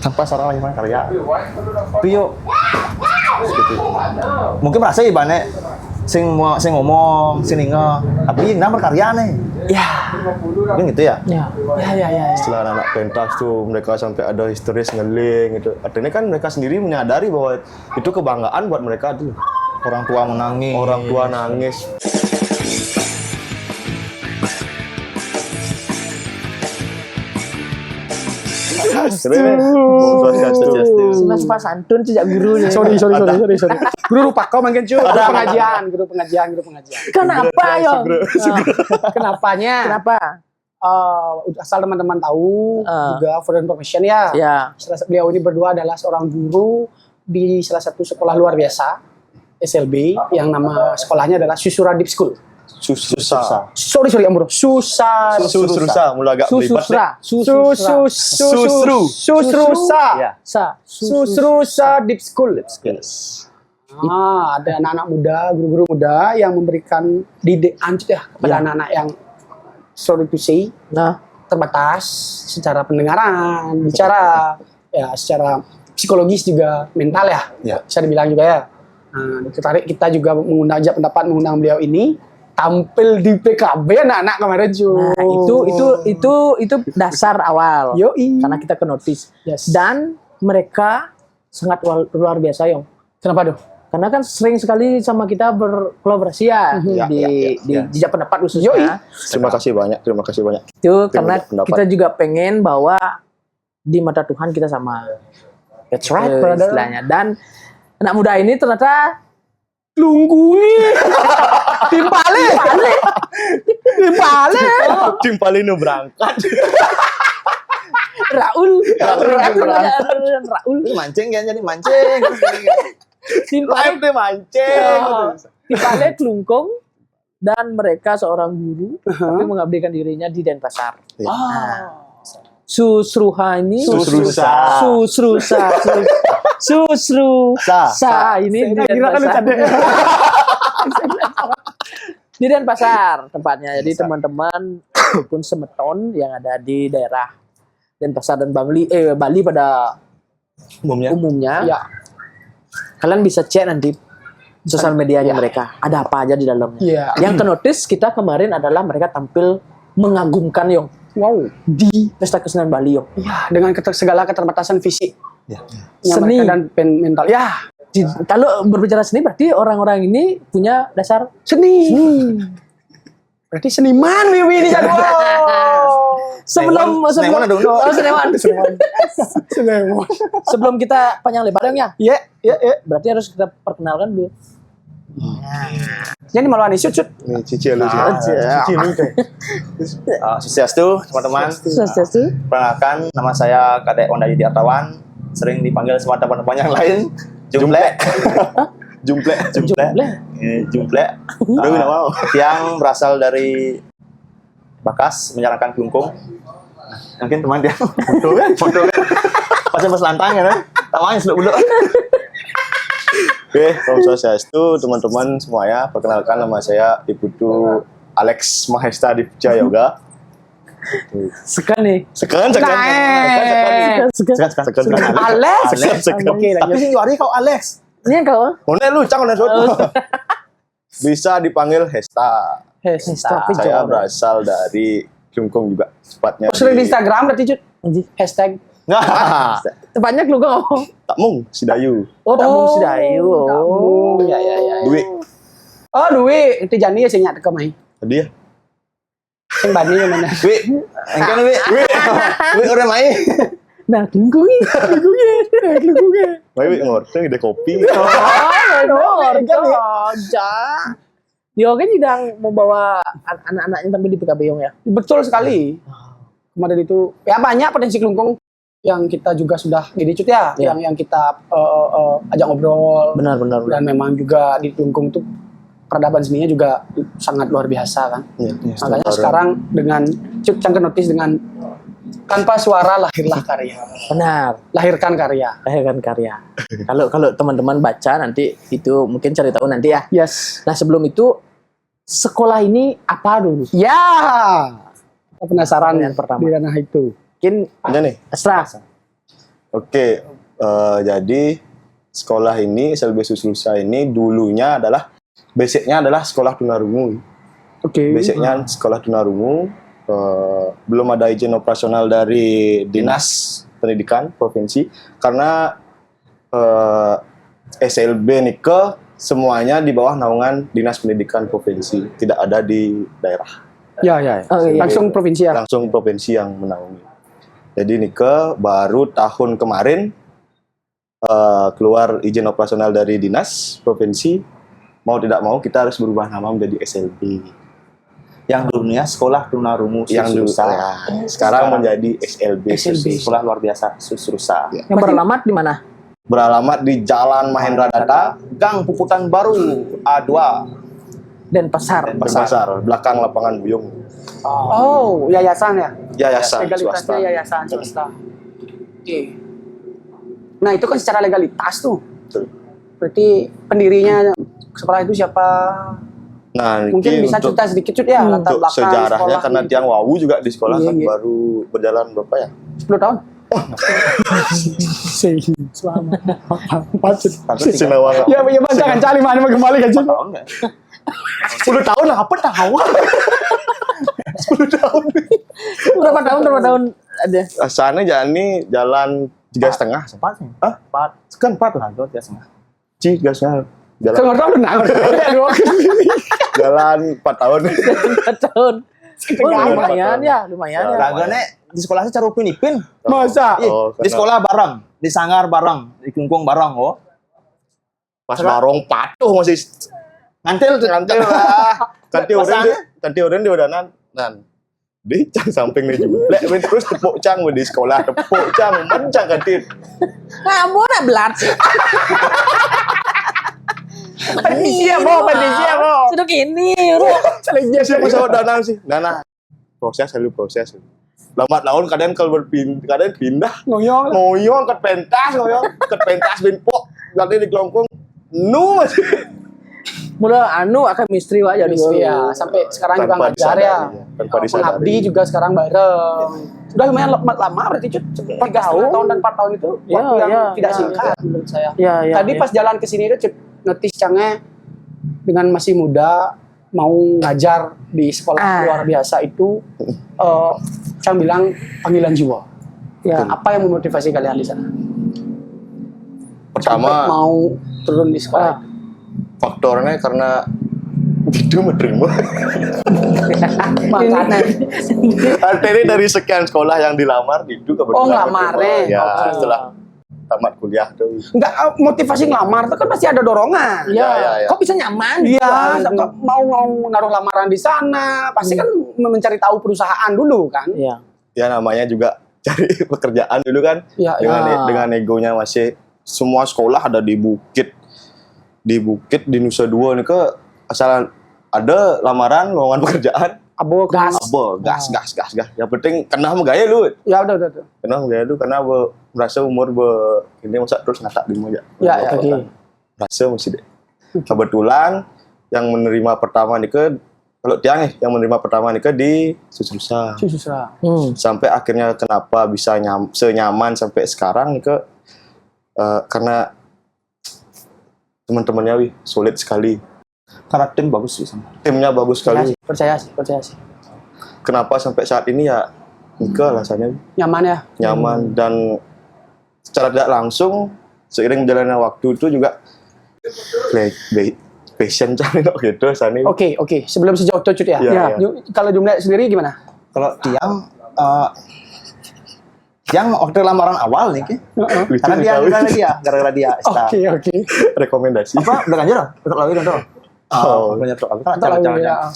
tanpa seorang lagi karya. Tapi yo gitu. Mungkin merasa ibaratnya sing ngomong, sing ninga, tapi nah berkarya nih. Ya. Mungkin gitu ya. Ya. Setelah anak pentas tuh mereka sampai ada histeris ngeling gitu. Artinya kan mereka sendiri menyadari bahwa itu kebanggaan buat mereka tuh. Orang tua nangis. Mas Pak Santun sejak guru nih. Sorry. Guru lupa kau mungkin cuy. Guru pengajian. Kenapa yo? Kenapanya? Kenapa? Asal teman-teman tahu juga for information ya. Ya. Beliau ini berdua adalah seorang guru di salah satu sekolah luar biasa SLB yang nama sekolahnya adalah Susura Deep School. Susah. Sorry Ambro. Susrusa. Mulai agak belibet. Susrusa Deep School. Ada anak-anak muda, guru-guru muda yang memberikan ancut ya kepada anak-anak yang sorry to say, terbatas secara pendengaran, bicara, ya secara psikologis juga mental ya. Bisa dibilang juga ya. Nah, kita juga mengundang beliau ini tampil di PKB anak-anak kemarin cuy. Nah, itu dasar awal. Yoi. Karena kita ke notice. Yes. Dan mereka sangat luar biasa, Yong. Kenapa tuh? Karena kan sering sekali sama kita berkolaborasi di jejak pendapat khususnya. Yoi. Terima kasih banyak. Itu karena kita juga pengen bahwa di mata Tuhan kita sama. That's right, brother. Istilahnya. Dan anak muda ini ternyata Lunggungi. Timpali nu berangkat. Raul. Mancing kan jadi mancing. Live deh mancing. Timpale Klungkung dan mereka seorang guru tapi mengabdikan dirinya di Denpasar. Susruha ini Susrusa ini di Denpasar. Di Denpasar tempatnya. Jadi teman-teman pun semeton yang ada di daerah Denpasar dan Bali pada umumnya Ya. kalian bisa cek nanti sosial medianya mereka. Ada apa aja di dalamnya. Iya. Yang ke notice kita kemarin adalah mereka tampil mengagumkan Yong. Wow. Di Pesta Kesenian Bali Yong. Ya, dengan segala keterbatasan fisik. Seni dan mental. Ya. Kalau berbicara seni berarti orang-orang ini punya dasar Seni. Berarti seniman ini jadi. Sebelum sebelum kita panjang lebar Yong ya. Iya. Berarti harus kita perkenalkan dulu. Jadi maluan isu cut. Nih cici lu. Suksestu teman-teman. Perkenalkan, nama saya Kadek Wanda Yudi Artawan. Sering dipanggil sama teman-teman yang lain Jumplek. Yang berasal dari Bakas, menjalankan Klungkung. Mungkin teman dia foto kan. Pas lantang ya kan. Tawanya seluk-beluk. Oke, Om Swastiastu teman-teman semuanya. Perkenalkan, nama saya Iputu Alex Mahesta Dipja Yoga. Sekan nih. Sekan. Alex. Tapi sing juari kau Alex. Ini kau? Mana lu cang suatu. Bisa dipanggil Hesta. Saya berasal dari Klungkung juga tepatnya. Sering di Instagram berarti cut. Hashtag. Nah, Tepatnya Klungkung apa? Takmung Sidayu. Takmung Sidayu. Ya. Dwi. Dwi. Itu Jani ya sing nyak teka mai. Tadi ya. Sing Bani yang mana? Dwi. Engkan Dwi. Dwi orang main. Nah, Klungkung. Dwi ngorteng ide kopi. Yo kan sedang membawa anak-anaknya tampil di PKB Yong ya. Betul sekali. Kemarin itu ya banyak potensi Klungkung yang kita juga sudah cut ya. Yang kita ajak ngobrol. Benar. Dan memang juga di Klungkung tuh peradaban seninya juga sangat luar biasa kan. Makanya sekarang dengan cangkir notis dengan tanpa suara lahirlah karya. Benar. Lahirkan karya. Kalau teman-teman baca nanti itu mungkin cari tahu nanti ya. Yes. Nah sebelum itu sekolah ini apa dulu? Ya. Penasaran yang pertama. di ranah itu. Mungkin Ada nih. Astra. Oke, jadi sekolah ini SLB Susrusa ini dulunya adalah basicnya adalah sekolah tunarungu. Oke. Basicnya sekolah tunarungu, belum ada izin operasional dari Dinas Pendidikan Provinsi karena SLB Nike semuanya di bawah naungan Dinas Pendidikan Provinsi, tidak ada di daerah. Ya. Oh, iya. Langsung provinsi ya. Langsung provinsi yang menaungi. Jadi Nike baru tahun kemarin keluar izin operasional dari Dinas Provinsi, mau tidak mau kita harus berubah nama menjadi SLB. Yang dulunya sekolah tunarungu Yang dulu Susrusa. sekarang menjadi SLB. Sekolah luar biasa Susrusa. Ya. Yang beralamat di mana? Beralamat di Jalan Mahendra Data, Gang Puputan Baru A2. Denpasar. Pasar, belakang lapangan Buyung. Oh, yayasan ya. Yayasan Legalitasnya swasta. yayasan swasta. Oke. Nah, itu kan secara legalitas tuh. Betul. Berarti pendirinya sekolah itu siapa? Nah, Mungkin ini bisa untuk, cerita sedikit Cut, ya latar untuk belakang sejarahnya sekolah karena ini. Tiang Wawu juga di sekolah Iya, kan iya. baru berjalan berapa ya? 10 tahun. Selama 4 Sinawang. Ya, Bang, jangan cari mana kembali kan. Tahun nggak? 10 tahun lah, apa tahu? 10 tahun. Berapa tahun ada? Sana jalan 3,5. Sempat sih. Hah? 4. Kan 4 lah. Nah, itu semua. 3,5. Jalan, Kalau tahu benar. jalan 4 tahun. 4 tahun. Oh, lumayan ya. Raganya di sekolahnya cara upin-ipin. Masa? Oh, Di karena sekolah bareng, di sanggar bareng, di kungkung bareng, oh. pas barong patuh masih Ngantil tuh. kantil lah. Pasangan. Kantil orang dia udah nan. Di cang samping nih juga. Terus tepuk cang di sekolah, tepuk cang, mencang kantil. Kamu nak belat. Penisia, Bo. Sudah gini, bro. Siapa sama Dana sih? Dana. Proses. Lambat laun kadang kalau pindah. Ngoyong ke pentas binpok. Nanti di kelongkong. Masih. Mula akan misteri wae jadi Ya, sampai sekarang juga Tanpa ngajar ya. disadari, tanpa disadari. Pengabdi juga sekarang bareng. Sudah lumayan lama berarti Cut. 3,5 tahun dan 4 tahun itu Ya, waktu yang ya, tidak ya. singkat menurut saya. Ya. Tadi pas jalan ke sini itu Cut, notice Cangnya dengan masih muda mau ngajar di sekolah luar biasa itu Cang bilang panggilan jiwa. Ya. Apa yang memotivasi kalian di sana? Pertama, Sampai mau turun di sekolah. faktornya karena itu menerima. Makanan. Artinya dari sekian sekolah yang dilamar itu kebetulan. Oh, ngelamarnya. Ya, Oke. setelah tamat kuliah tuh. Enggak, motivasi ngelamar itu kan pasti ada dorongan. Ya. Kok bisa nyaman? Iya, mau naruh lamaran di sana, pasti kan mencari tahu perusahaan dulu kan. Iya. Ya namanya juga cari pekerjaan dulu kan. Iya, Dengan egonya masih semua sekolah ada di Bukit di Nusa Dua nih ke asal ada lamaran lowongan pekerjaan. Abo gas. Gas. Yang penting kena gaya lu. Ya udah. Kena gaya lu karena merasa umur ini masa terus ngatak di aja. Ya, oke. Rasa masih deh. Kebetulan yang menerima pertama nih ke kalau Tiang yang menerima pertama nih ke di Susrusa. Susah. Sampai akhirnya kenapa bisa senyaman sampai sekarang nih ke karena teman-temannya solid sekali. Karena tim bagus sih sama. Timnya bagus sekali. Percaya sih. Kenapa sampai saat ini ya Nike alasannya Nyaman ya. nyaman dan secara tidak langsung seiring jalannya waktu itu juga passion cari gitu sana. Oke. Sebelum sejauh itu Cut ya. Iya. Kalau jumlah sendiri gimana? Kalau Tiang waktu lamaran awal nih, karena dia gara-gara dia start. Oke. Rekomendasi. Apa udah lanjut dong? Untuk lagi dong. Oh. Banyak tuh. Ya.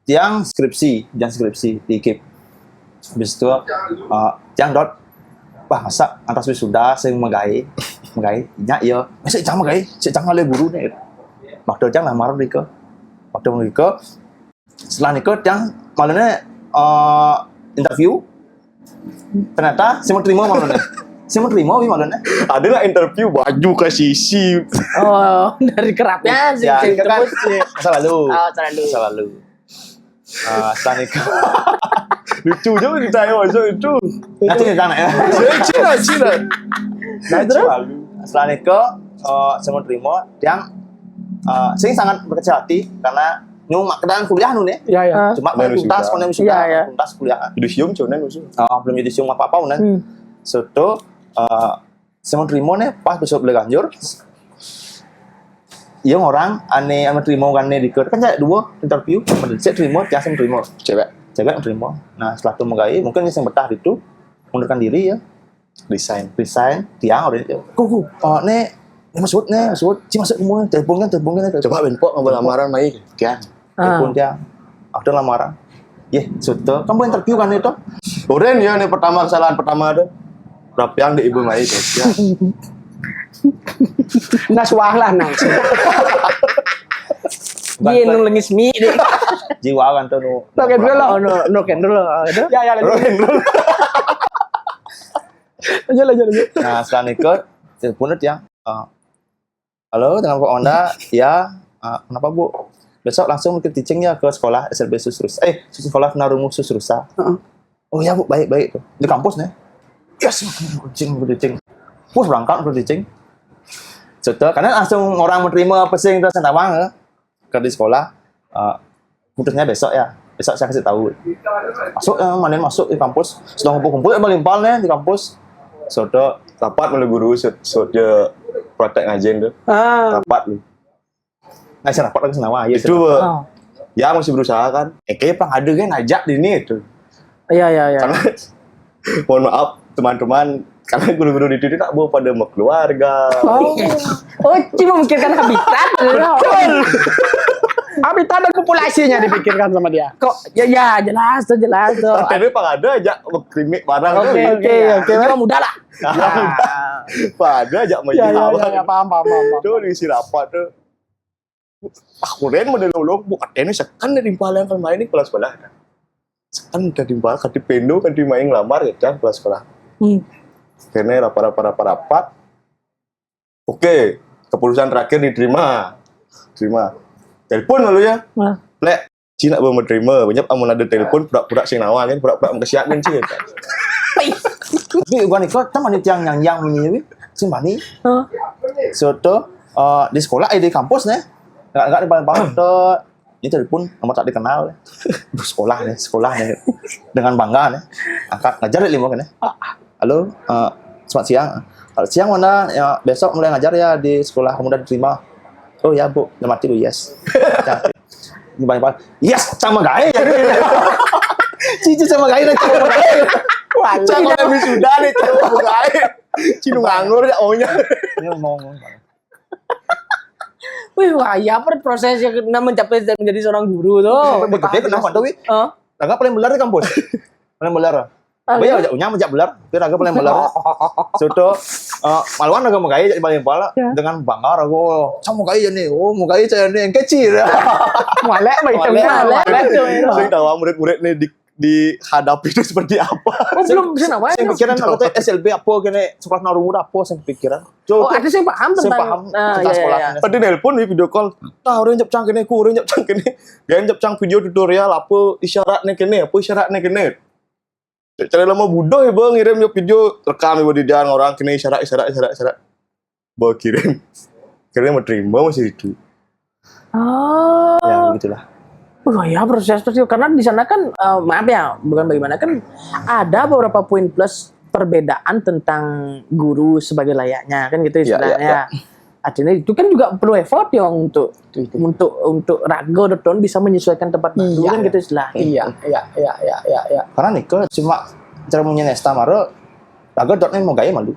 Tiang skripsi di KIP. Habis itu Tiang wah masa antas wisuda saya megai nya iya masa Tiang megai Tiang oleh guru nih. Waktu Tiang lamaran Nike. Setelah Nike Tiang malahnya interview. Ternyata saya mau terima malahnya. Ada nggak interview baju ke sisi? Oh, dari kerapnya sih. Ya, sing kan tebus sih. masa lalu. Oh, masa lalu. Setelah nikah. Lucu juga cerita itu. Nanti cerita anak ya. Cina. Nah, terus? Setelah nikah, saya mau terima yang saya sangat berkecil hati karena mak keadaan kuliah nun ya. Iya, iya. Cuma Main tuntas wisuda. konen wisuda, Iya. tuntas kuliah. Yudisium cuman usul. Belum jadi siung apa-apa unan. Soto saya mau terima nih pas besok beli ganjur. Yang orang aneh terima kan nih kan saya dua interview, saya terima, dia saya terima. Cewek yang terima. Nah setelah itu menggai, mungkin yang betah itu mundurkan diri ya. Resign, dia orang itu. Kuku, nih masuk, masuk semua, telepon kan. Coba benpok ngambil lamaran mai kian. Telepon dia, ada lamaran. Sudah, kamu interview kan itu? Oren ya nih kesalahan pertama ada. Rapiang di ibu mai ya. Nasuah lah nang. Dia nung lengis mie deh. Jiwa kan tuh nu. Oke dulu lah. Oh, no kendel itu. Ya, lanjut. Lanjut. Nah setelah nikah, telepon dia. Halo, dengan Pak Onda, ya, kenapa Bu? Besok langsung ke teaching ya ke sekolah SLB Susrusa. Sekolah Narumu Susrusa. Oh ya Bu, baik. Di kampus nih. Yes, kucing. Pus berangkat ke teaching. Sudah, karena langsung orang menerima pesing terus Sentawang ke di sekolah. Putusnya besok ya. Besok saya kasih tahu. Masuk di kampus. Sudah kumpul melimpal nih di kampus. Sudah Rapat oleh guru sudah praktek ngajen tuh. Rapat lu. Nah, saya rapat lagi senawa. Ya, Itu ya masih berusaha kan. Kayaknya Bang Ade kan ngajak di ini itu. Iya. Karena mohon maaf teman-teman, karena guru-guru di sini tak bawa pada mau keluarga. Oh, cuma memikirkan habitat. Betul. Habitat dan populasinya dipikirkan sama dia. Kok ya jelas tuh. Tapi Bang Ade ajak krimik barang. Oke. Cuma mudah lah. Bang Ade ajak Ya, menjawab. paham. Itu diisi rapat tuh. Kuren model lo buat ini sekan dari impal yang kemarin ini kelas sekolah. Sekan dari impal kan di pendo kan di main lamar ya kan kelas sekolah. Karena rapat. Oke, keputusan terakhir diterima. Telepon lalu ya. Lek, Cina belum menerima. Banyak amun ada telepon pura-pura sing nawa kan, pura-pura mengkesiakan sih kan. Tapi gua nikah teman itu yang ini si Bani. Soto di sekolah di kampus nih. Enggak di paling tuh. Ini telepon nomor tak dikenal. Sekolah nih. Dengan bangga nih. Angkat ngajar di lima kan ya. Halo, selamat siang. Siang mana? Ya, besok mulai ngajar ya di sekolah pemuda diterima. Oh ya Bu, udah mati Bu, yes. Ini banyak. Yes, sama gaya ya. Cici sama gaya nih. Cuma lebih sudah nih coba buka Cinu nganggur ya ohnya. Ini ngomong. Wih, wah, ya apa prosesnya mencapai dan menjadi seorang guru tuh. Betul kenapa tuh? Raga paling belar di kampus. Paling belar. Bayar aja unya menjak belar, tapi raga paling belar. Sudah maluan raga mau gaya jadi paling pala dengan bangga raga. Sama gaya nih. Oh, mau gaya saya nih yang kecil. Malek Saya tahu murid-murid nih dihadapi itu seperti apa. Oh, belum bisa namanya. Saya pikiran aku tuh SLB apa gini sekolah Narumu apa saya pikiran. Oh, ada yang paham Saya tentang paham tentang sekolah. Tadi nelpon di video call. Orang nyap cang kene, orang nyap cang kene. Dia nyap cang video tutorial apa isyaratnya kene. Cara lama budak ya bang, ngirim video rekam ibu di dia orang kene isyarat. Bawa kirim. Kira mau terima masih itu. Oh. Ya begitulah. Wah ya proses itu karena di sana kan maaf ya bukan bagaimana kan ada beberapa poin plus perbedaan tentang guru sebagai layaknya kan gitu istilahnya. Artinya itu kan juga perlu effort ya untuk Rago Doton bisa menyesuaikan tempat baru kan gitu istilahnya. Iya. Karena nikah cuma cara punya Nesta Maro Raga Dotnya mau gaya malu.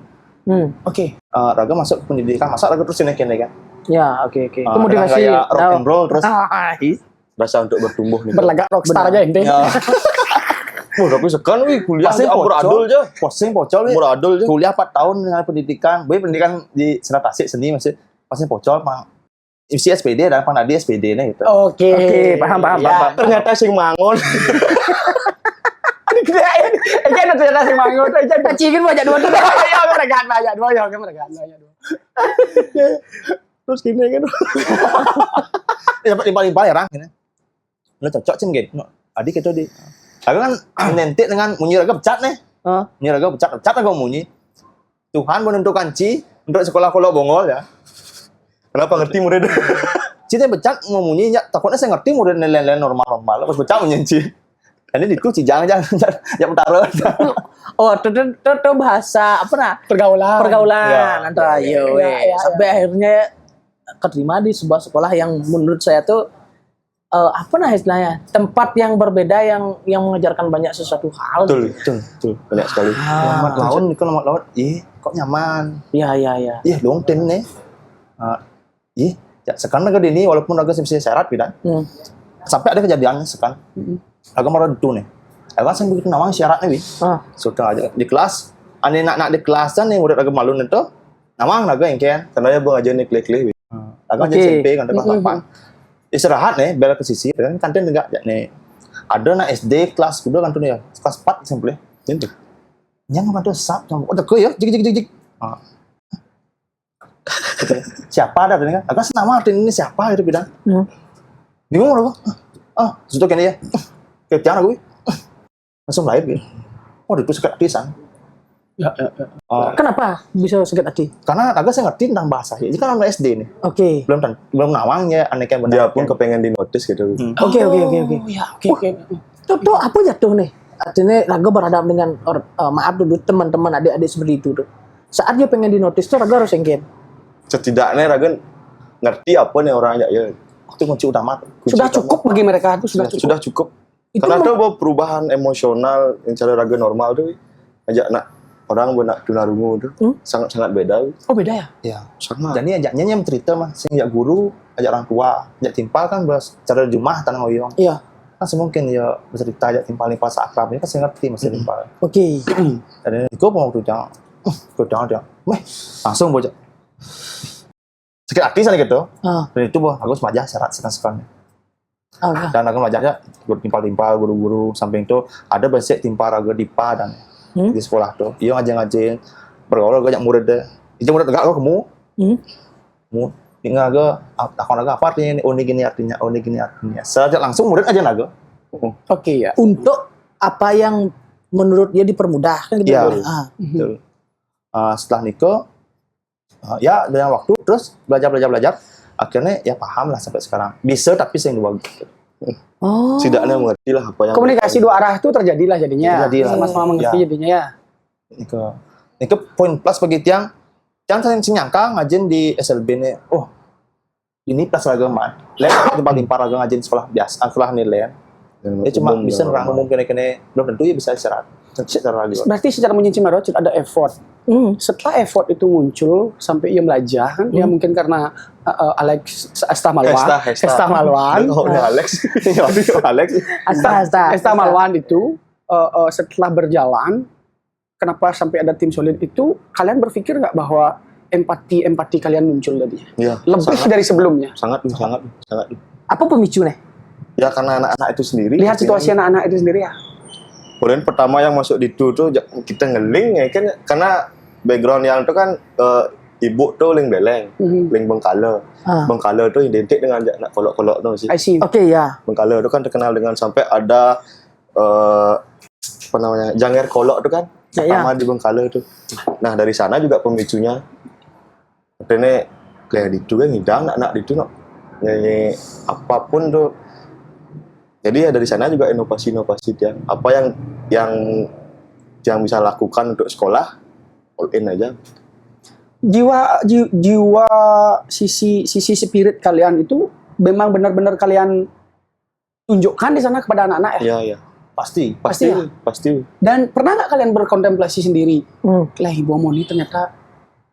Oke. Raga masuk pendidikan masa Raga terus ini kan. Ya oke. Itu Dengan motivasi. gaya rock and roll terus Rasa untuk bertumbuh nih. Berlagak rockstar aja ente. ya, Wah, tapi sekan wih kuliah Pasing ampur adul aja. Posing pocol Ampur adul aja. kuliah 4 tahun dengan pendidikan. Boy pendidikan di Senat Tasik seni masih pasing pocol mah isi SPD dan Panadi SPD nya gitu. Oke, paham. Ternyata sing mangon. Kan ternyata si Mangut aja Cikin banyak dua tuh. Ya meregat banyak dua. Terus gini kan. Ya paling ya orang ini. Lo cocok sih mungkin. adik itu di. Aku kan menentik dengan munyi raga pecat nih. Munyi raga pecat aku munyi. Tuhan menentukan Ci untuk sekolah Kolok Bongol ya. Kenapa ngerti murid? Ci teh becat mau munyi ya, takutnya saya ngerti murid nilai-nilai normal. Pas becat munyi Ci. Ini di Ci jangan utara. Oh, itu bahasa apa nah? Pergaulan antara ayo. Sampai akhirnya keterima di sebuah sekolah yang menurut saya tuh apa nah istilahnya? Tempat yang berbeda yang mengajarkan banyak sesuatu hal. Betul. Banyak sekali. Lambat laut. Kok nyaman. Iya. Iya, dong tin nih. Ya, sekarang agak ini walaupun agak bisa syarat gitu. Sampai ada kejadian sekarang. Agak marah itu nih. Agak saya begitu nawang syaratnya wi. Sudah aja di kelas. Ane nak di kelasan nih murid agak malu itu. Nawang agak yang kian. Karena ya bang aja nih klik-klik. Agak aja SMP kan kelas 8. Istirahat nih, bela ke sisi kan kantin enggak ya nih. Ada nak SD kelas kedua kan tuh ya. Kelas 4 SMP. Jadi yang mana tuh sap sama udah ke ya jik. Siapa ada kan? Agak senama artinya ini siapa itu bilang. Bingung aku. Sudah kan ya. Ketian aku. Langsung lahir gitu. Oh, itu sakit pisan. Ya. Kenapa bisa sakit hati? Karena agak saya ngerti tentang bahasa. Ini kan anak SD nih. Oke. Belum nawang ya aneh kayak Dia pun kepengen di notice gitu. Oke. Oke. Tuh apa jatuh nih? Artinya Raga berhadapan dengan maaf dulu teman-teman adik-adik seperti itu tuh. Saat dia pengen dinotis tuh Raga harus enggen. Setidaknya Raga ngerti apa nih orangnya ya. Itu kunci utama. Sudah cukup bagi mereka itu Sudah cukup. Itu Karena ada perubahan emosional yang cara Raga normal tuh. Ajak nak orang benak tunarungu tuh sangat-sangat beda. Oh beda ya? Ya. Sangat. Jadi ajaknya yang cerita mah, sing ajak guru, ajak orang tua, ajak timpal kan bahas cara jumah tanah oyong. Iya. Kan semungkin ya bercerita ajak timpal seakrabnya kan saya ngerti masih timpal. Oke. Dan itu mau tuh jangan dia. Langsung bocah. Sakit hati sana gitu. Dan itu aku semaja syarat sekarang. Dan aku belajarnya guru timpal guru-guru samping itu ada basic timpal raga dipa dan di sekolah tuh. Iya ngajin bergaul banyak murid deh. Itu murid enggak kamu. Mu tinggal takon naga apa artinya ini gini artinya. Saja langsung murid aja naga. Oke ya. Untuk apa yang menurut dia dipermudah kan gitu. Iya. Betul. Setelah nikah ya dengan waktu terus belajar akhirnya ya paham lah sampai sekarang. Bisa tapi saya dua gitu. Setidaknya mengerti lah apa yang Komunikasi dua arah itu terjadilah jadinya. Terjadilah. Sama-sama mengerti Ya. jadinya ya. Ini poin plus bagi tiang saya nyangka ngajin di SLB nih. Oh, ini plus agama. Lain tempat timpar agama ngajin sekolah biasa, sekolah nilai. Ya cuma bisa nerang umum kene belum tentu ya bisa secara lagi. Berarti secara menyincin ada effort. Setelah effort itu muncul sampai ia belajar kan, ya mungkin karena Esta Malwan. Oh, Alex. Esta Malwan itu setelah berjalan, kenapa sampai ada tim solid itu? Kalian berpikir nggak bahwa empati kalian muncul tadi? Iya. Lebih dari sebelumnya. Sangat. Apa pemicunya? Ya karena anak-anak itu sendiri. Lihat situasi anak-anak itu sendiri ya. Kemudian pertama yang masuk di itu tuh kita ngeling ya kan karena background yang itu kan ibu tuh ling beleng, ling Bengkala. Bengkala tuh identik dengan anak kolok-kolok tuh sih. I see. Oke ya. Bengkala itu kan terkenal dengan sampai ada apa namanya Janger Kolok tuh kan pertama di Bengkala itu. Nah dari sana juga pemicunya. Karena kayak itu kan ngidang anak itu no nyanyi apapun tuh. Jadi ya dari sana juga inovasi dia. Apa yang bisa lakukan untuk sekolah all in aja. Jiwa sisi spirit kalian itu memang benar-benar kalian tunjukkan di sana kepada anak-anak ya? Iya. Pasti. Dan pernah nggak kalian berkontemplasi sendiri? Lah Ibu Moni ternyata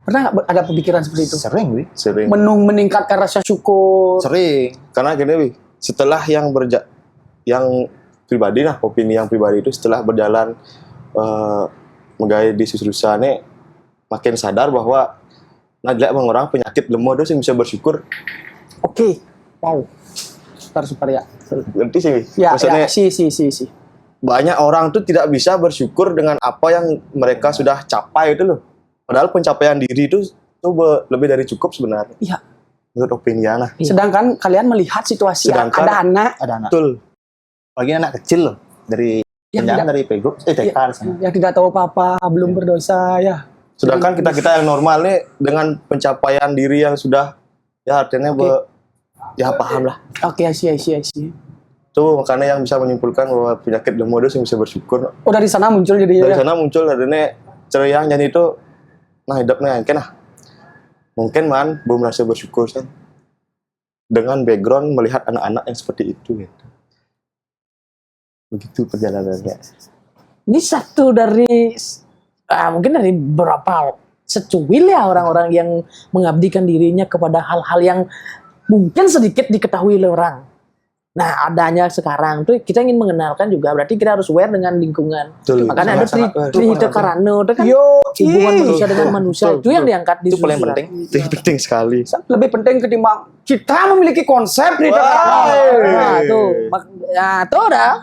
pernah nggak ada pemikiran seperti itu? Sering. Meningkatkan rasa syukur. Sering. Karena gini, setelah yang pribadi opini yang pribadi itu setelah berjalan menggait di susrusa ini makin sadar bahwa najlek orang penyakit lemah itu sih bisa bersyukur. Oke. Wow. Super ya. Ngerti sih. Ya, maksudnya si. banyak orang tuh tidak bisa bersyukur dengan apa yang mereka sudah capai itu loh. Padahal pencapaian diri itu lebih dari cukup sebenarnya. Iya. Menurut opini Ana. Sedangkan kalian melihat situasi ada anak. Betul. Lagi anak kecil loh dari Yang jangan tidak- dari playgroup, TK di sana. Yang tidak tahu apa-apa, belum berdosa ya. Sedangkan kita yang normal nih dengan pencapaian diri yang sudah ya artinya ya paham lah. Oke, I see. Tuh makanya yang bisa menyimpulkan bahwa penyakit demodus yang bisa bersyukur. Oh, dari sana muncul jadi Dari ya. sana muncul adanya ceria jadi itu nah hidupnya mungkin mungkin man belum merasa bersyukur kan dengan background melihat anak-anak yang seperti itu gitu. Begitu perjalanannya. Ini satu dari mungkin dari beberapa secuil ya orang-orang yang mengabdikan dirinya kepada hal-hal yang mungkin sedikit diketahui oleh orang. Nah, adanya sekarang tuh kita ingin mengenalkan juga, berarti kita harus aware dengan lingkungan. Betul. Makanya ada Sangat-sangat, Trihita Karana, itu kan Yo, hubungan manusia dengan Betul, manusia betul, itu yang betul. diangkat di Itu paling susulan. penting. Itu penting sekali. lebih penting ketimbang kita memiliki konsep di Wah. Nah, tuh, nah, tuh dah.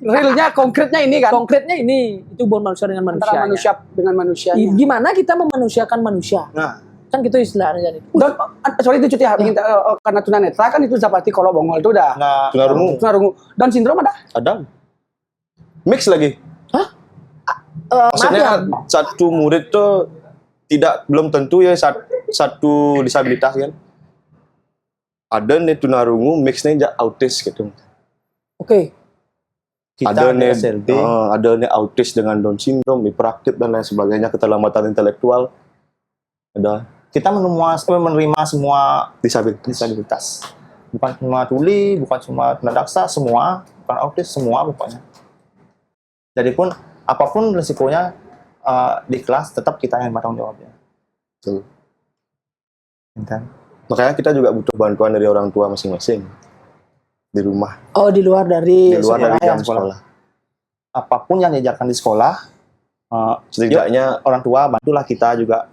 realnya konkretnya ini kan Konkretnya ini itu hubungan manusia dengan manusia. antara manusia dengan manusianya. Gimana kita memanusiakan manusia? Nah, Kan gitu istilahnya. Dan sorry itu cuti ya, karena tunanetra kan itu seperti kalau bongol itu udah Nah, tunarungu tunarungu. Down syndrome ada? ada mix lagi. Maaf Maksudnya ya, satu murid tuh belum tentu ya satu disabilitas kan. Ada nih tunarungu mixnya autis gitu. Oke. kita Ada nih SLB, ada nih autis dengan Down syndrome, hiperaktif dan lain sebagainya, keterlambatan intelektual. Ada kita menerima semua disabilitas. disabilitas. Bukan cuma tuli, bukan cuma tunadaksa, semua, bukan autis, semua pokoknya. Jadi pun apapun resikonya di kelas tetap kita yang bertanggung jawabnya. Betul. Kan? Makanya kita juga butuh bantuan dari orang tua masing-masing di rumah, oh di luar dari di luar dari sekolah ya. jam sekolah. Apapun yang diajarkan di sekolah, Setidaknya orang tua bantulah kita juga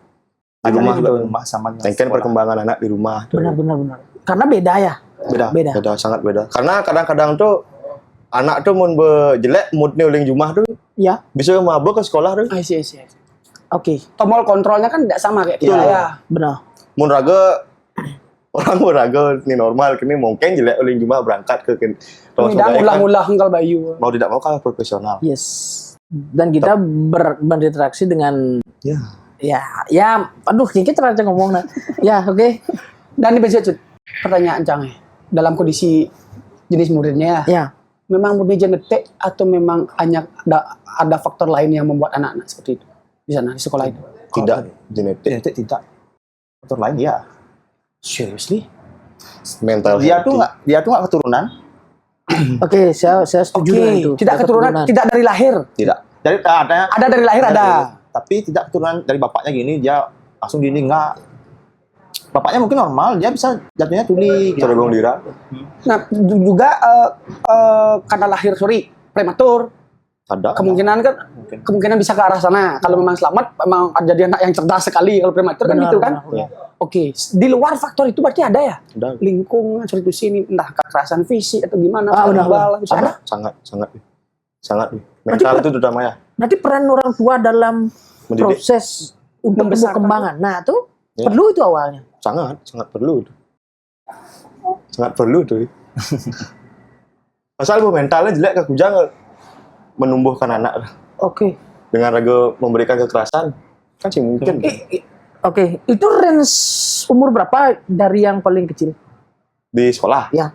Di ajarin rumah, juga betul. di rumah sama dengan mungkin sekolah. perkembangan anak di rumah. tuh. Benar. Karena beda ya. Beda, Beda. sangat beda. Karena kadang-kadang tuh anak tuh mau jelek moodnya uling jumah tuh Ya. bisa mabuk ke sekolah tuh. I see. Oke. Tombol kontrolnya kan tidak sama kayak kita Betul. ya. Benar. Mun raga orang mun raga ini normal kini mungkin jelek uling jumah berangkat ke Midang ulang-ulang engkal Bayu. mau tidak mau kalau profesional. Yes. Dan kita berinteraksi dengan Ya. aduh kita terlalu ngomong nah. Ya, oke. Dan di Cut, pertanyaan Cang dalam kondisi jenis muridnya ya. Ya. Memang murni genetik atau memang hanya ada faktor lain yang membuat anak-anak seperti itu di sana di sekolah itu? Tidak genetik, Genetik tidak. Faktor lain ya. Seriously? mental Dia healthy. tuh nggak keturunan. Oke, saya setuju dengan itu. Tidak keturunan, tidak dari lahir. Tidak. Jadi ada. Ada dari lahir ada. Tapi tidak keturunan dari bapaknya gini dia langsung gini enggak. Bapaknya mungkin normal, dia bisa jatuhnya tuli. Gitu. Tergolong dira. Nah, juga karena lahir prematur, Ada. kemungkinan kan Mungkin. kemungkinan bisa ke arah sana. Kalau memang selamat, memang jadi anak yang cerdas sekali. Kalau prematur kan Benar, gitu kan. benar. Oke, di luar faktor itu berarti ada ya? Ada. Lingkungan seperti sini, entah kekerasan fisik atau gimana, benar, verbal, bisa ada. Sangat. Mental itu terutama ya. Berarti peran orang tua dalam Mendidik. proses untuk Membesarkan. perkembangan. Nah, tuh Ya. perlu itu awalnya. Sangat perlu. Sangat perlu tuh. Pasal bu mentalnya jelek ke kujang menumbuhkan anak Oke. dengan raga memberikan kekerasan kan sih mungkin. Oke, itu range umur berapa dari yang paling kecil? Di sekolah. Ya.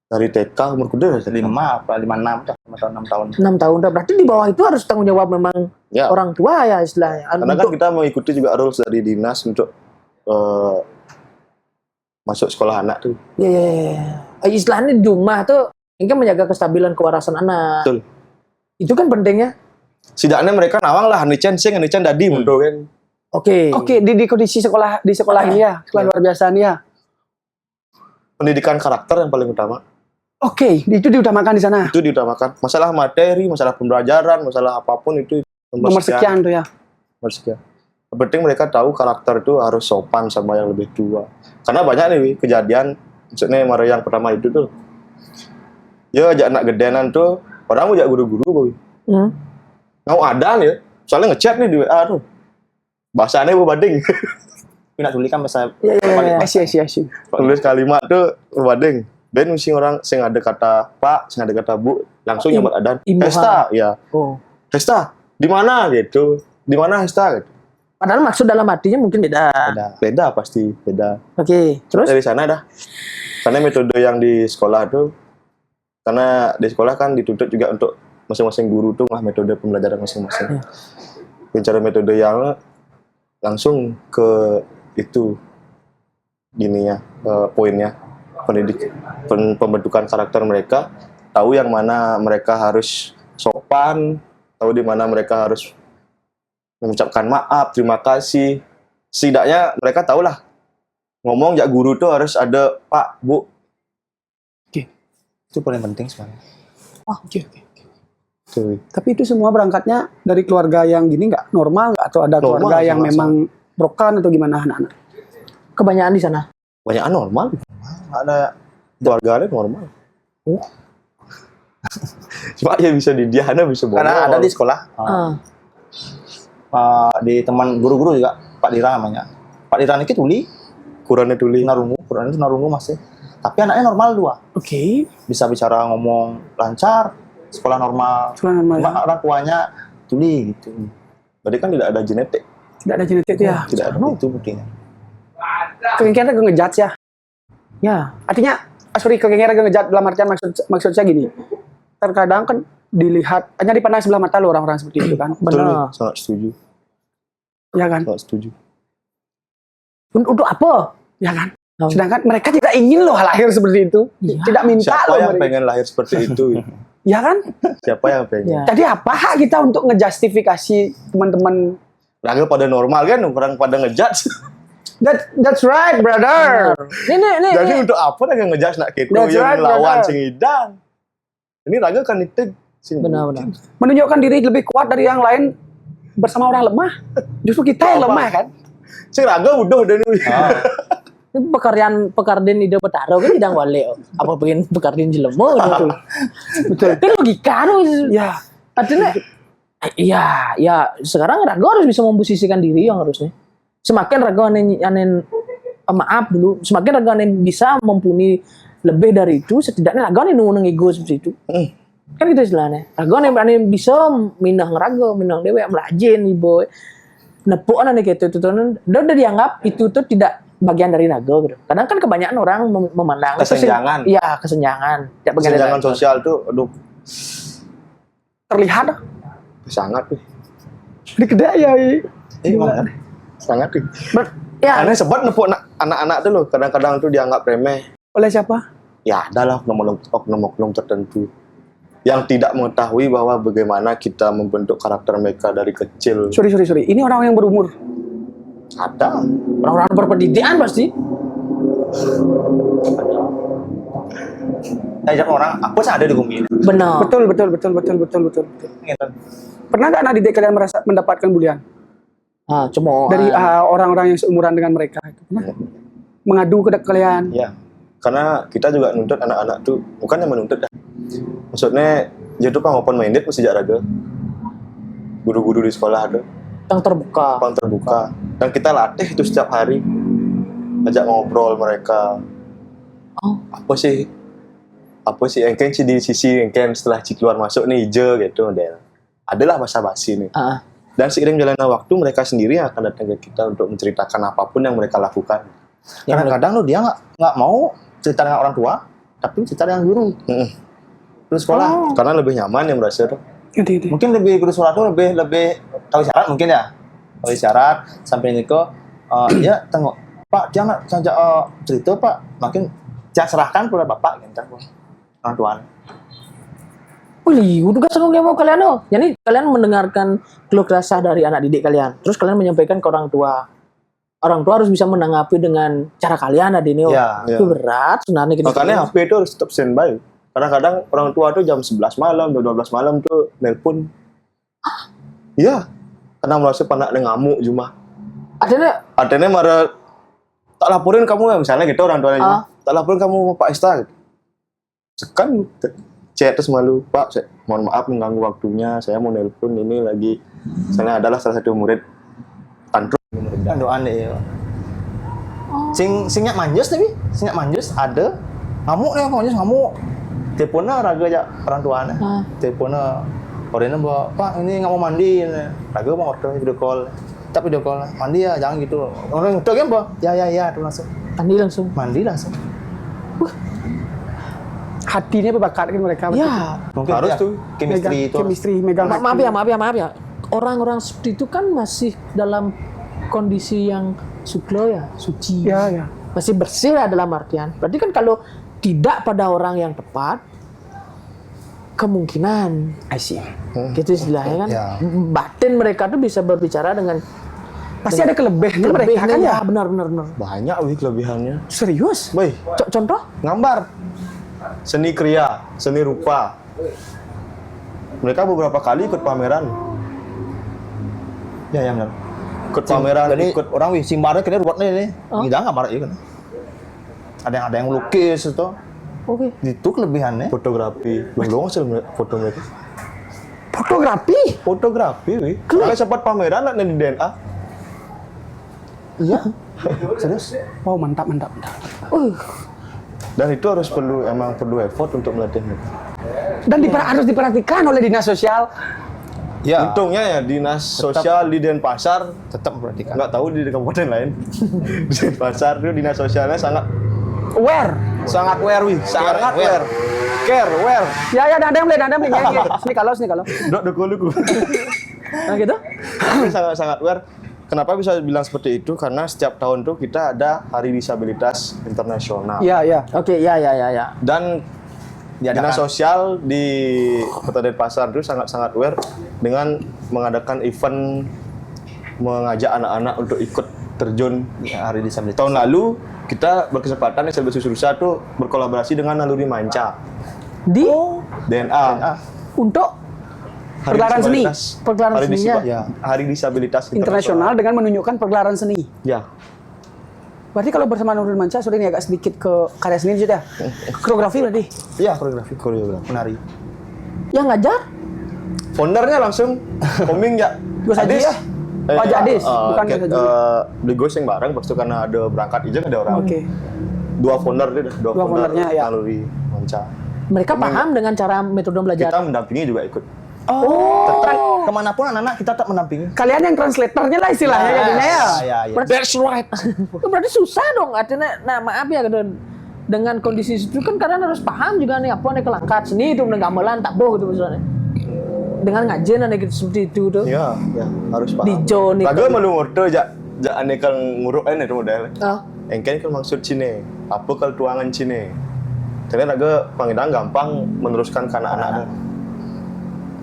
Dari TK umur kuda 5 apa 5 tahun 6 tahun. 6 tahun. Berarti di bawah itu harus tanggung jawab memang Ya. orang tua ya istilahnya. Karena kan Untuk kita mengikuti juga rules dari dinas untuk masuk sekolah anak tuh. ya. Istilahnya di rumah tuh ini kan menjaga kestabilan kewarasan anak. Betul. Itu kan pentingnya. Setidaknya mereka nawang lah Hanichan dadi mundur kan. Oke. Oke, di kondisi sekolah ini ya, sekolah luar biasa ini ya. Pendidikan karakter yang paling utama. Oke, itu diutamakan di sana. Itu diutamakan. Masalah materi, masalah pembelajaran, masalah apapun itu Nomor sekian tuh ya. Nomor sekian. Yang penting mereka tahu karakter itu harus sopan sama yang lebih tua. Karena banyak nih Wi, kejadian, maksudnya yang pertama itu tuh. Ya ajak anak gedenan tuh, orang ajak guru-guru boy. Hmm. Mau ada nih ya, soalnya ngechat nih di WA tuh. Bahasanya berbanding. Tapi nak tuli kan bisa Ya. Asyik. Tulis kalimat tuh berbanding. Ben mesti orang sing ada kata Pak, sing ada kata Bu, langsung nyambat adan. Imuha. Hesta, ya. Oh. Hesta, di mana gitu? Di mana Hesta gitu. Padahal maksud dalam hatinya mungkin beda. Beda pasti, beda. Oke, terus? Dari sana dah. Karena metode yang di sekolah tuh, karena di sekolah kan dituntut juga untuk masing-masing guru tuh lah metode pembelajaran masing-masing. Bicara metode yang langsung ke itu gini ya, poinnya pembentukan karakter mereka, tahu yang mana mereka harus sopan, tahu di mana mereka harus mengucapkan maaf, terima kasih. Setidaknya mereka tahulah ngomong ya guru tuh harus ada Pak, Bu. Itu paling penting sebenarnya. Oh, oke. Tuh. Tapi itu semua berangkatnya dari keluarga yang gini nggak normal nggak, atau ada Normal, keluarga yang sama-sama. memang broken atau gimana anak-anak? Kebanyakan di sana. Banyak normal. Ada keluarganya normal. Cuma ya bisa di dia bisa bohong. Karena ada di sekolah, di teman guru-guru juga, Pak Dira namanya. Pak Dira ini tuli, Kurangnya tuli. Kurang itu narungu masih. Tapi anaknya normal dua. Oke. Bisa bicara ngomong lancar, sekolah normal. Sekolah normal. Cuma orang tuanya tuli gitu. Berarti kan tidak ada genetik. Tidak ada genetik itu ya. Tidak ada. Itu buktinya. Kegengkian gue ngejudge ya. Ya. Artinya, sorry, kegengkian gue ngejudge dalam artian maksud saya gini. Terkadang kan dilihat, hanya dipandang sebelah mata lo orang-orang seperti itu kan. Betul nih, Benar. sangat setuju. Ya kan? Sangat setuju. Untuk apa? Ya kan? Oh. Sedangkan mereka tidak ingin loh lahir seperti itu. Iya. Tidak minta Siapa loh yang mereka. pengen lahir seperti itu? Ya kan? Siapa yang pengen? Ya. Jadi apa hak kita untuk ngejustifikasi teman-teman? Raga pada normal kan, orang pada ngejudge. That's right, brother. Nih. Jadi untuk apa raga ngejudge nak gitu That's yang right, melawan brother. sing idan. Ini raga kan itu Benar. Menunjukkan diri lebih kuat dari yang lain bersama orang lemah. Justru kita yang Apa? lemah kan? Sing raga udah dan Ini pekerjaan ide petaro kan tidak boleh. Apa pengen pekerjaan jelema betul. Betul. Itu logika harus. Ya. Artinya ya sekarang Raga harus bisa memposisikan diri yang harusnya. Semakin Raga maaf dulu, semakin Raga bisa mempunyai lebih dari itu, setidaknya Raga nunggu ego seperti itu. Kan gitu istilahnya. Raga bisa minang Raga, minang dewe melajin ibu. Nepuk ane gitu itu tuh udah dianggap itu tuh tidak bagian dari Raga gitu. Kadang kan kebanyakan orang memandang Kesenjangan. Iya, kesenjangan. Tidak bagian dari kesenjangan Raga. sosial tuh aduh Terlihat sangat tuh. di kedai ya. Sangat tuh. Ya, Karena sebab nepuk anak-anak tuh loh, kadang-kadang tuh dianggap remeh. Oleh siapa? Ya adalah oknum-oknum tertentu yang tidak mengetahui bahwa bagaimana kita membentuk karakter mereka dari kecil. Sorry. Ini orang yang berumur. Ada. orang-orang berpendidikan pasti. Ajak orang, apa sih ada di bumi ini? Benar. Betul. Pernah nggak anak didik kalian merasa mendapatkan bulian Cuma dari orang-orang yang seumuran dengan mereka? Pernah mengadu ke kalian? Ya. Karena kita juga nuntut anak-anak tuh, bukan yang menuntut dah. Maksudnya, dia tuh kan open minded sejak raga. Guru-guru di sekolah ada, yang terbuka. orang terbuka. Dan kita latih itu setiap hari. Ajak ngobrol mereka. Oh. Apa sih engken sih di sisi engken setelah keluar masuk nih hijau gitu model. Adalah basa-basi nih. Dan seiring jalannya waktu mereka sendiri yang akan datang ke kita untuk menceritakan apapun yang mereka lakukan. Kadang-kadang dia nggak mau cerita dengan orang tua, tapi cerita dengan guru. Terus sekolah, Karena lebih nyaman yang merasa tuh. Gitu. mungkin lebih guru sekolah tuh lebih tahu syarat mungkin ya, tahu syarat sampai ini kok ya tengok Pak dia nggak saja cerita Pak, makin saya serahkan kepada Bapak gitu orang tuanya. Wih, udah gak mau kalian oh. Jadi kalian mendengarkan keluh kesah dari anak didik kalian, terus kalian menyampaikan ke orang tua. Orang tua harus bisa menanggapi dengan cara kalian adine oh. Ya, Itu berat sebenarnya gitu. Makanya HP itu harus tetap standby. Kadang-kadang orang tua tuh jam 11 malam, jam 12 malam tuh nelpon. Iya. Karena merasa panak dengan ngamuk cuma. Adanya marah tak laporin kamu ya misalnya gitu orang tuanya. Tak laporin kamu Pak Esta gitu. Kan chat terus malu, Pak, mohon maaf mengganggu waktunya, saya mau nelpon ini lagi. Misalnya adalah salah satu murid tantrum. Doan deh ya. Sing nyak manjus tapi, sing nyak manjus ada ngamuk nih pokoknya ngamuk. Teleponnya raga aja orang tuanya. Teleponnya orangnya bawa, Pak ini nggak mau mandi. Raga mau order video call. Tapi video call mandi ya jangan gitu. Orang itu kan Pak? Ya tuh langsung. Mandi langsung. Hatinya berbakat kan mereka. Ya, Mungkin Harus ya, tuh. chemistry itu. megang hati. maaf ya. Orang-orang seperti itu kan masih dalam kondisi yang suklo ya, suci. Ya. Masih bersih lah dalam artian. Berarti kan kalau tidak pada orang yang tepat, kemungkinan I see. gitu istilahnya kan. Ya. Batin mereka tuh bisa berbicara dengan Pasti ada kelebihannya mereka kan ya. Benar. Banyak kelebihannya. Serius? Wih, Contoh? gambar. Seni kriya, seni rupa. Mereka beberapa kali ikut pameran. Ya benar. Ikut pameran, Jadi ikut orang wih simbarnya kini buat nih. Nggak gambar ya kan. Ada yang lukis itu. Oke. Itu kelebihannya. fotografi. Belum hasil foto mereka. Fotografi? Wih. Mereka sempat pameran lah di DNA. Iya. Serius? Wow, mantap. Dan itu emang perlu effort untuk melatih mereka. Dan harus diperhatikan oleh dinas sosial. Ya. Untungnya ya dinas sosial di Denpasar Tetap memperhatikan. nggak tahu di kabupaten lain. Di Denpasar itu dinas sosialnya sangat Aware. wih, sangat aware. Care. Ya, ada yang beli. Sini kalau. Dok duku. Nah gitu? Tapi sangat aware. Kenapa bisa bilang seperti itu? Karena setiap tahun tuh kita ada Hari Disabilitas Internasional. Ya. Oke, ya. Dan dinas sosial di Kota Denpasar itu sangat aware dengan mengadakan event mengajak anak-anak untuk ikut terjun Hari Disabilitas. tahun lalu kita berkesempatan SLB Susursa tuh berkolaborasi dengan Naluri Manca Di DNA untuk Hari Pergelaran seni. Disabilitas. Pergelaran Hari seninya. Hari Disabilitas Internasional dengan menunjukkan pergelaran seni. Ya. Berarti kalau bersama Nurul Manca sudah ini agak sedikit ke karya seni sudah. Koreografi berarti. Iya, koreografi. Menari. yang ngajar Foundernya langsung koming ya. Gus Haji ya? Oh, Jadis, bukan Gus Haji. Di Gus yang bareng, pas itu karena ada berangkat izin ada orang. Oke. Dua founder dia, Dua foundernya, ya. Naluri Manca. mereka paham dengan cara metode belajar. Kita mendampingi juga ikut. Tetap kemanapun anak-anak kita tetap mendampingi. Kalian yang translatornya lah istilahnya jadinya ya. Ya. That's right. Berarti susah dong artinya. Nah maaf ya gitu. Dengan kondisi itu kan kalian harus paham juga nih apa nih kelangkat seni itu udah gamelan tak boh gitu misalnya. Dengan ngajen ane gitu seperti itu tuh. Iya, harus paham. Di Joni. Lagu malu ngurto ja ane kal nguruk itu model. Oh. Engken kan maksud Cine, apa kal tuangan Cine. Ternyata lagu panggilan gampang meneruskan ke anak-anak.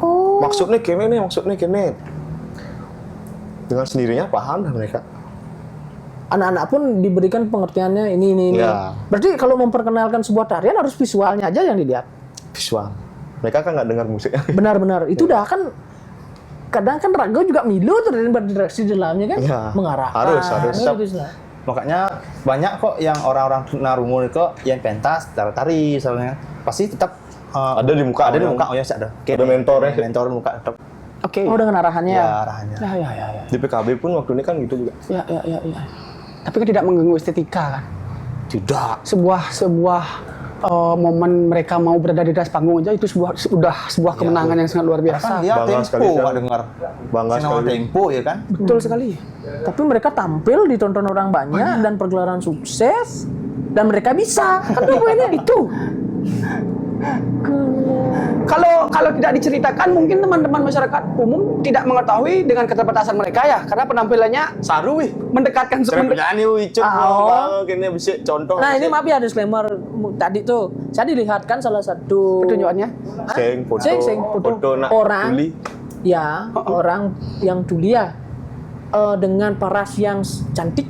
Oh. Maksudnya kene nih, dengan sendirinya paham dah mereka. Anak-anak pun diberikan pengertiannya ini. Ya. Berarti kalau memperkenalkan sebuah tarian harus visualnya aja yang dilihat. Visual. Mereka kan nggak dengar musik. Benar-benar. Itu udah kan kadang kan raga juga milu tuh dan berdireksi di dalamnya kan Ya. mengarahkan. Harus. Gitu, istilah. Makanya banyak kok yang orang-orang tunarungu itu yang pentas, tari misalnya. Pasti tetap Ada di muka. ada di muka, oh ya sih ada. Ada mentornya. Mentor muka tetap. Oke. Oh dengan arahannya. Ya arahannya. Ya. Di PKB pun waktu ini kan gitu juga. Ya. Tapi kan tidak mengganggu estetika kan. Tidak. Sebuah momen mereka mau berada di atas panggung aja itu sebuah kemenangan yang sangat luar biasa. Kan dia Bangga sekali tempo kan. nggak dengar. Bangga Sinema sekali. tempo ya kan. Betul sekali. Tapi mereka tampil ditonton orang banyak dan pergelaran sukses dan mereka bisa. Kan itu poinnya itu. Kalau tidak diceritakan mungkin teman-teman masyarakat umum tidak mengetahui dengan keterbatasan mereka ya karena penampilannya Saru wih. mendekatkan Cara penyanyi wih. Kini bisa contoh. Nah ini maaf ya disclaimer tadi tuh saya dilihatkan salah satu pertunjukannya. Sing foto. Sing Foto nak orang tuli. ya orang yang tuli ya dengan paras yang cantik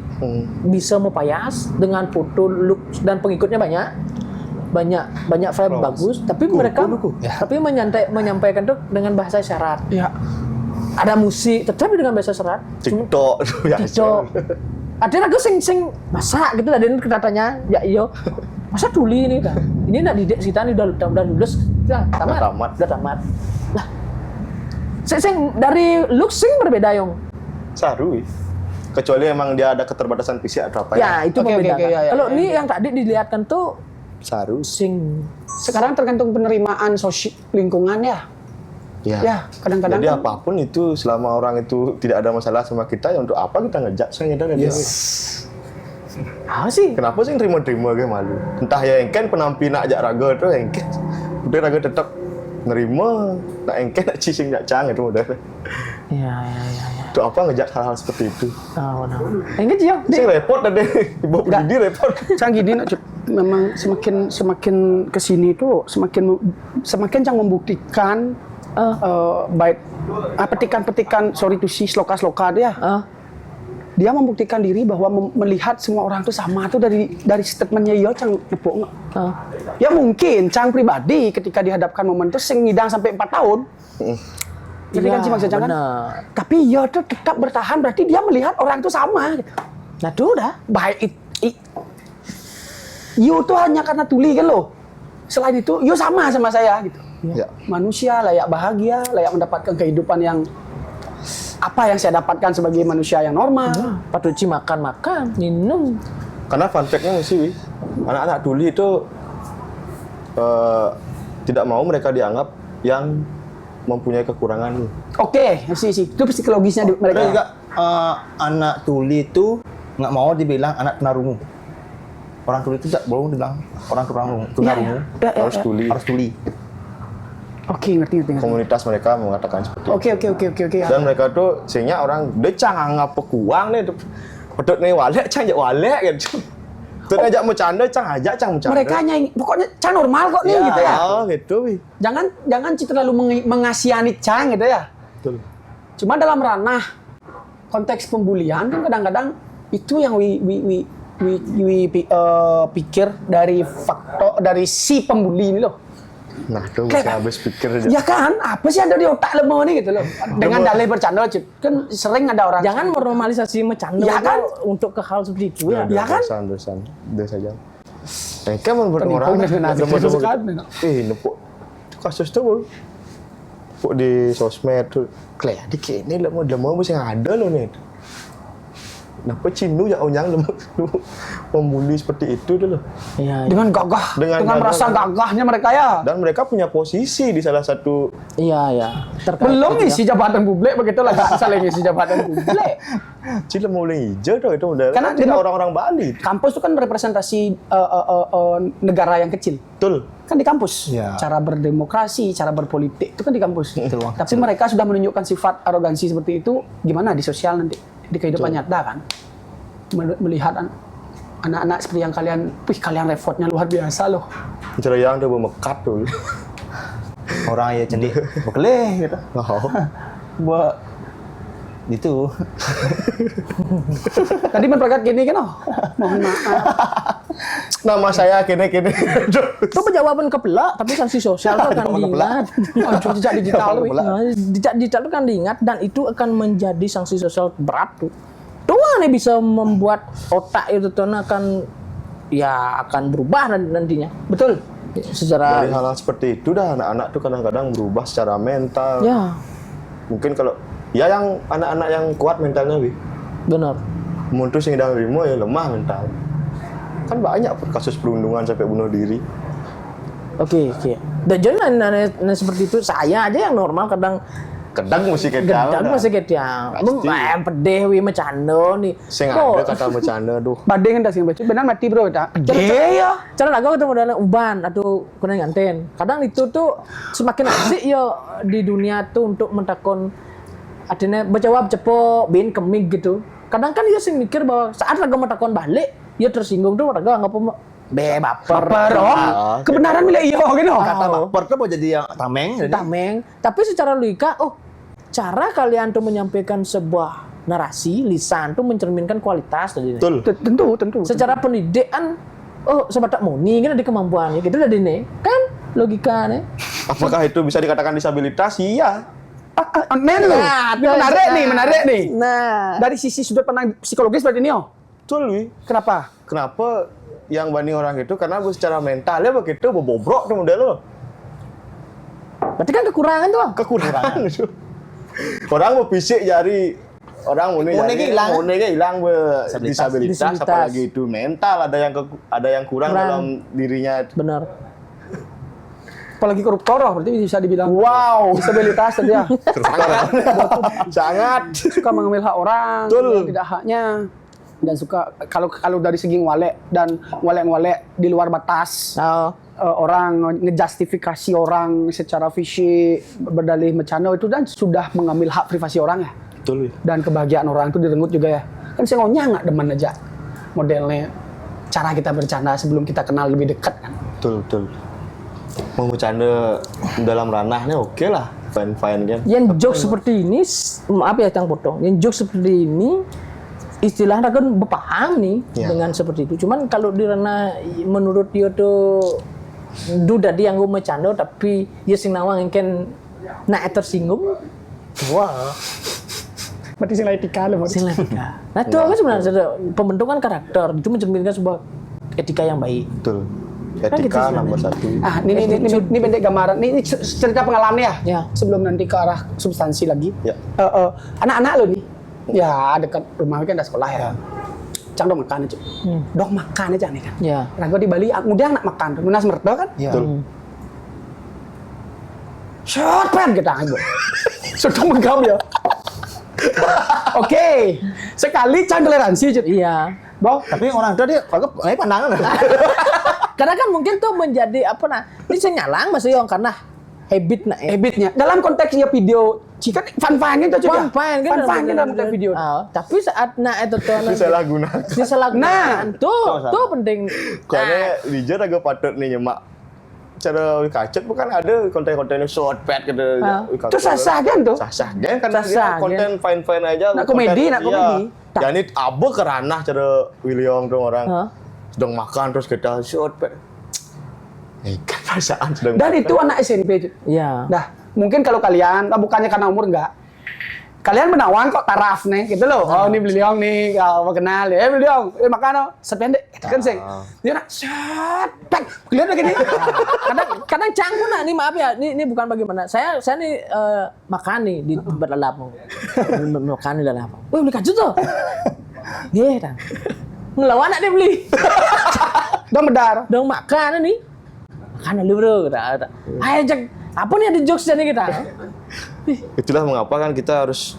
bisa mempayas dengan foto look dan pengikutnya banyak vibe bagus tapi mereka tapi menyampaikan tuh dengan bahasa isyarat. Ya. Ada musik tetapi dengan bahasa isyarat. TikTok. Cocok. Ada lagu sing masak gitu ada katanya ya iyo masa tuli ini kan ini nak didik kita ini udah lulus udah tamat lah sing dari look sing berbeda Yong Saru wih. Kecuali emang dia ada keterbatasan fisik atau apa ya itu Oke, membedakan ya. kalau ini yang tadi dilihatkan tuh Seharusnya. Sekarang tergantung penerimaan lingkungan ya. Ya, kadang-kadang Jadi kan- apapun itu selama orang itu tidak ada masalah sama kita, ya untuk apa kita ngejak saya ngedar ya. Apa sih? Kenapa sih terima-terima kayak malu? Entah ya engken penampi nak ajak raga tuh engken. Udah raga tetap nerima, nak engken nak cising jak cang itu udah. Iya. Untuk apa ngejak hal-hal seperti itu? Oh, no. Enggak sih, Sing repot ada ibu pendidik repot. Cang gini nak, Cut. Memang semakin kesini itu semakin Cang membuktikan baik petikan-petikan sorry to see sloka-sloka dia. Dia membuktikan diri bahwa melihat semua orang itu sama tuh dari statementnya Yo Cang nepuk nggak? Ya mungkin Cang pribadi ketika dihadapkan momen itu sing ngidang sampai 4 tahun. Jadi kan sih maksud Cang kan? Tapi Yo tuh tetap bertahan berarti dia melihat orang itu sama. Gitu. Nah, tuh udah. Baik Yo tuh hanya karena tuli kan loh. Selain itu Yo sama saya gitu. Ya. Manusia layak bahagia, layak mendapatkan kehidupan yang apa yang saya dapatkan sebagai manusia yang normal. Patuci makan, minum. Karena fun fact-nya sih, anak-anak tuli itu tidak mau mereka dianggap yang mempunyai kekurangan. Oke, sih. Itu psikologisnya mereka. Tapi juga anak tuli itu nggak mau dibilang anak tunarungu. Orang tuli itu tidak boleh dibilang orang tunarungu. Harus tuli. Harus tuli. Oke, ngerti. Komunitas mereka mengatakan seperti itu. Oke. Dan mereka tuh sehingga orang decang anggap pekuang nih pedot nih walek cang jak walek gitu. Tuh ajak bercanda cang bercanda. Mereka hanya pokoknya Cang normal kok nih gitu ya. Gitu. Jangan terlalu mengasihani Cang gitu ya. Betul. Cuma dalam ranah konteks pembulian kan kadang-kadang itu yang pikir dari faktor dari si pembuli ini loh. Nah, tuh mesti habis pikir aja. Ya kan, apa sih ada di otak lemah nih gitu loh. Dengan dalih bercanda, Cip. Kan sering ada orang. Jangan normalisasi bercanda Ya kan? untuk ke hal seperti itu ya. Ya kan? Dosan. Udah saja. Engke menurut Penipu orang dengan demo-demo kan? gitu. Nepuk kasus tuh nepuk di sosmed tuh. Kayak dikit ini demo mesti ada loh nih. Kenapa Cinu ya onyang membuli seperti itu dulu? Iya. Dengan gagah, dengan gagah. merasa gagahnya mereka ya. Dan mereka punya posisi di salah satu. Iya. Terkait Belum itu ngisi jabatan publik begitu lah, gak saling ngisi jabatan publik. Cila mau hijau tuh itu udah. Karena Kan tidak demo- orang-orang Bali. Kampus itu kan representasi negara yang kecil. Betul. Kan di kampus. Ya. Cara berdemokrasi, cara berpolitik itu kan di kampus. Betul, Bang. Tapi mereka sudah menunjukkan sifat arogansi seperti itu gimana di sosial nanti di kehidupan nyata kan. Melihat anak-anak seperti yang kalian effortnya luar biasa loh. Cerayang tuh memekat tuh. Orang ya cendik bekeleh gitu. Oh. Buat itu. Tadi memperkat gini kan oh. Mohon maaf. Nama saya kene. Itu penjawaban kepelak, tapi sanksi sosial itu akan diingat. Jejak digital tuh. Nah, jejak digital itu kan diingat dan itu akan menjadi sanksi sosial berat tuh. Doang nih bisa membuat otak itu tuh akan berubah nantinya. Betul. Secara Dari hal-hal seperti itu dah anak-anak tuh kadang-kadang berubah secara mental. ya Mungkin kalau ya yang anak-anak yang kuat mentalnya Wi. benar. Muncul sing sedang limo ya lemah mental. Kan banyak kasus perundungan sampai bunuh diri. Oke. Dan jadi nah, seperti itu saya aja yang normal kadang Kedang mesti kita. gedang masih gedang. Pedih wi macano nih. Sing Oh, ada kata bercanda tuh. Badeng kan sing baca. Benar mati bro tak. Iya, cara lagu ketemu dengan uban atau kena nganten. Kadang itu tuh semakin asik ya di dunia tuh untuk mentakon artinya berjawab cepo bin kemig gitu. Kadang kan dia sing mikir bahwa saat lagu mentakon balik, dia tersinggung tuh lagu anggap baper. Oh, kebenaran milik iyo gitu. Kata baper tuh mau jadi yang tameng. Jadi Tameng. Tapi secara logika, cara kalian tuh menyampaikan sebuah narasi lisan tuh mencerminkan kualitas tadi. Betul. Tentu. Secara pendidikan, sebatak muni kan ada kemampuannya gitu tadi nih. Kan logikanya. Apakah itu bisa dikatakan disabilitas? Iya. Menarik nih. Nah, Dari sisi sudut pandang psikologis berarti ini oh. Betul Wi. Kenapa? Kenapa yang banding orang itu karena gue secara mentalnya begitu bobrok tuh model lo. berarti kan kekurangan tuh. Bang. Kekurangan itu. Orang mau fisik jari orang mune hilang disabilitas apalagi itu mental ada yang kurang dalam dirinya. Benar. Apalagi koruptor berarti bisa dibilang. Wow, Disabilitas tadi ya. sangat Suka mengambil hak orang, Betul. yang tidak haknya. Dan suka kalau dari segi ngwalek dan ngwalek di luar batas. Oh. Orang ngejustifikasi orang secara fisik berdalih bercanda itu dan sudah mengambil hak privasi orang ya. betul. Dan kebahagiaan orang itu direnggut juga ya. Kan saya nggak demen aja modelnya cara kita bercanda sebelum kita kenal lebih dekat kan. Betul. Mau bercanda dalam ranahnya oke lah, fine kan. Yang joke seperti ini, maaf ya Kang Potong, yang joke seperti ini istilahnya kan berpaham nih dengan seperti itu. Cuman kalau di ranah menurut dia tuh duda dia yang gue bercanda tapi dia sing nawang yang kan nak tersinggung. Wah. Berarti sing etika loh. Sing etika. Nah itu kan sebenarnya pembentukan karakter itu mencerminkan sebuah etika yang baik. Betul. Kan gitu Etika sebenarnya. nomor 1. Ini pendek gambaran. Ini cerita pengalaman ya. Ya. Sebelum nanti ke arah substansi lagi. Ya. Anak-anak lo nih. Ya dekat rumah kan ada sekolah ya. Cang dong makan aja. Dong makan aja nih kan. Ya. Rago di Bali, mudah nak makan. Munas merdo kan. Betul. Shot pen kita aja. Sudah menggam ya. Oke. Sekali Cang toleransi aja. Iya. Bang, Tapi orang tua dia kagak pandangan. Karena kan mungkin tuh menjadi apa nah, ini saya nyalang Mas Yong karena habit nak habitnya. Dalam konteksnya video, jika fun-fun itu juga. fun Fun-fun dalam konteks video. Tapi saat nak itu tuh Disalahgunakan. disalahgunakan tuh penting. Karena Lijer agak patut nih nyemak cara kacet bukan ada konten-konten short pad gitu. Itu sah-sah kan tuh? Sah-sah kan karena Sah-sah, dia konten fine-fine aja. Nak komedi, nak komedi. Jadi abu keranah cara William tuh orang Hah? sedang makan terus kita short pad. Kan perasaan sedang Dan makan. itu anak SMP. Iya. Nah, mungkin kalau kalian, bukannya karena umur enggak. Kalian menawan kok taraf nih, gitu loh. Oh, ini beliau nih, kalau kenal ya, beliau, makan oh, sependek, itu kan sih. Dia nak set, lihat lagi nih. Kadang canggung nah, ini maaf ya, ini bukan bagaimana. Saya nih makan nih di tempat lalapang. Makan di lalapang. Wih, beli kaju tuh. Iya, kan. Ngelawan anak dia beli. Dong medar. Dong makan nih. Makan dulu bro. Ayo Jack, apa nih ada jokes jadi kita? Itulah mengapa kan kita harus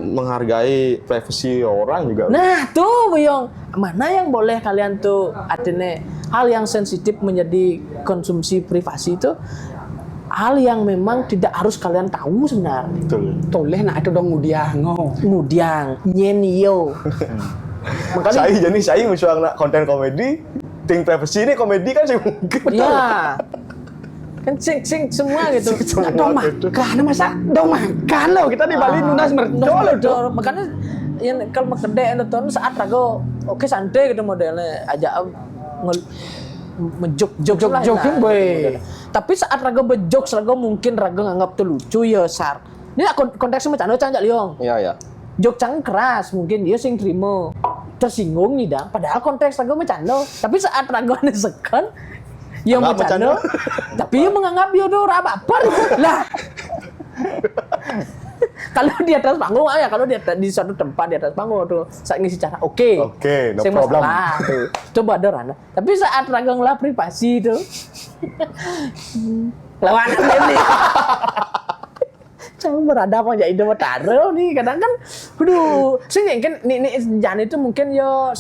menghargai privasi orang juga. Nah tuh Buyong, mana yang boleh kalian tuh artinya hal yang sensitif menjadi konsumsi privasi itu hal yang memang tidak harus kalian tahu sebenarnya. Betul. Toleh nak itu dong mudiango. Kemudian nyenio. Makanya Saya musuh anak konten komedi, ting privasi ini komedi kan sih mungkin. ya kan sing semua gitu. Semua Dong gitu. makan masa dong makan loh kita di Bali nunas merdo loh dong. Makanya yang kalau mau gede nonton saat rago oke santai gitu modelnya aja menjok lah. Jok-jokin, boy. Tapi saat rago bejok rago mungkin rago nganggap tuh lucu ya sar. Ini konteksnya macam cang liong. Iya. Jok cang keras mungkin dia sing terima tersinggung nih dah. Padahal konteks rago bercanda. Tapi saat rago nesekan yang Nggak bercanda, tapi dia menganggap dia tuh apa lah. Kalau di atas panggung ya, kalau di suatu tempat di atas panggung tuh saat ngisi cara oke, no saya problem. masalah tuh. Coba ada rana. Tapi saat ragang lah privasi tuh, lawan ini. Coba berada apa jadi dewa taruh nih kadang kan, aduh, sih kan ini jangan itu mungkin yo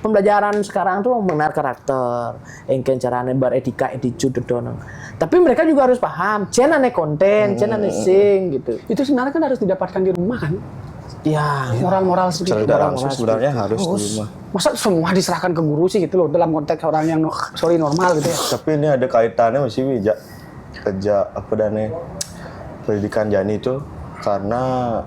pembelajaran sekarang tuh mengenal karakter, engken caranya beretika, attitude doang. Tapi mereka juga harus paham, cenane konten, cenane sing gitu. Itu sebenarnya kan harus didapatkan di rumah kan. Ya, Moral-moral seperti itu. Toleransi sebenarnya harus di rumah. Masa semua diserahkan ke guru sih gitu loh dalam konteks orang yang normal gitu ya. Tapi ini ada kaitannya masih bijak kerja apa dane pendidikan Jani itu karena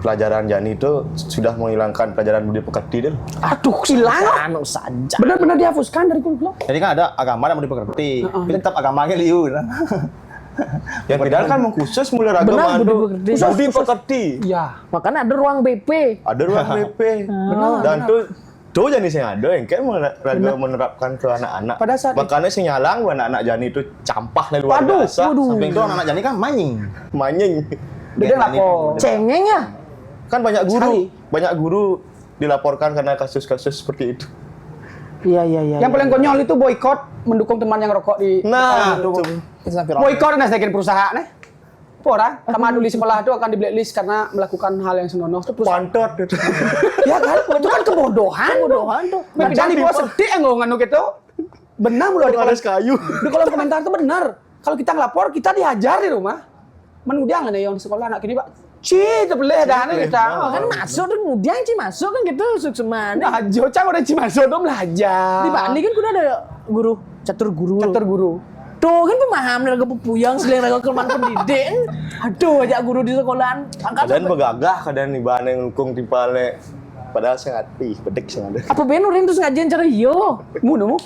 pelajaran Jani itu sudah menghilangkan pelajaran budi pekerti dia. Aduh, hilang. anu saja. Benar-benar dihapuskan dari kurikulum. Jadi kan ada agama yang mau dipengerti. Tapi tetap agamanya liu. Yang tidak kan mengkhusus mulai Benar, agama budi itu pekerti. budi pekerti. Iya. Makanya ada ruang BP. Ada ruang BP. Dan tuh Jani sih ada yang kayak menerapkan ke anak-anak. Pada saat makanya sih nyalang anak Jani itu campah luar biasa. Samping itu anak-anak Jani kan manying. Manying. Dia lapor. Cengeng ya. Kan banyak Sekali. guru dilaporkan karena kasus-kasus seperti itu. Iya. Yang paling konyol itu boykot mendukung teman yang rokok di Nah, Itu sampai rame. boykot nah saya perusahaan nih. Orang sama dulu di sekolah itu akan di blacklist karena melakukan hal yang senonoh itu perusahaan. pantat gitu. Ya kan? Itu kan kebodohan. Kebodohan tuh. Tapi di bawah sedih yang ngomong gitu. Benar mulu di Ada kolom, kayu. di kolom komentar itu benar. Kalau kita ngelapor kita dihajar di rumah. Menudang nih yang di sekolah anak ini, Pak. Itu boleh dah kita. Kan masuk tuh kemudian Ci masuk kan gitu sukseman. Nah, Jocang udah Cimasuk tuh belajar. Di Bali kan kudu ada guru catur guru. Catur guru. Tuh kan pemaham raga pupuyang selain raga kelemahan pendidik. Aduh ajak guru di sekolahan. Kadang begagah, kadang iban yang ngukung timpalnya. Padahal saya ngerti, bedek saya ada. Apa ben orang terus ngajian cara yo. Mu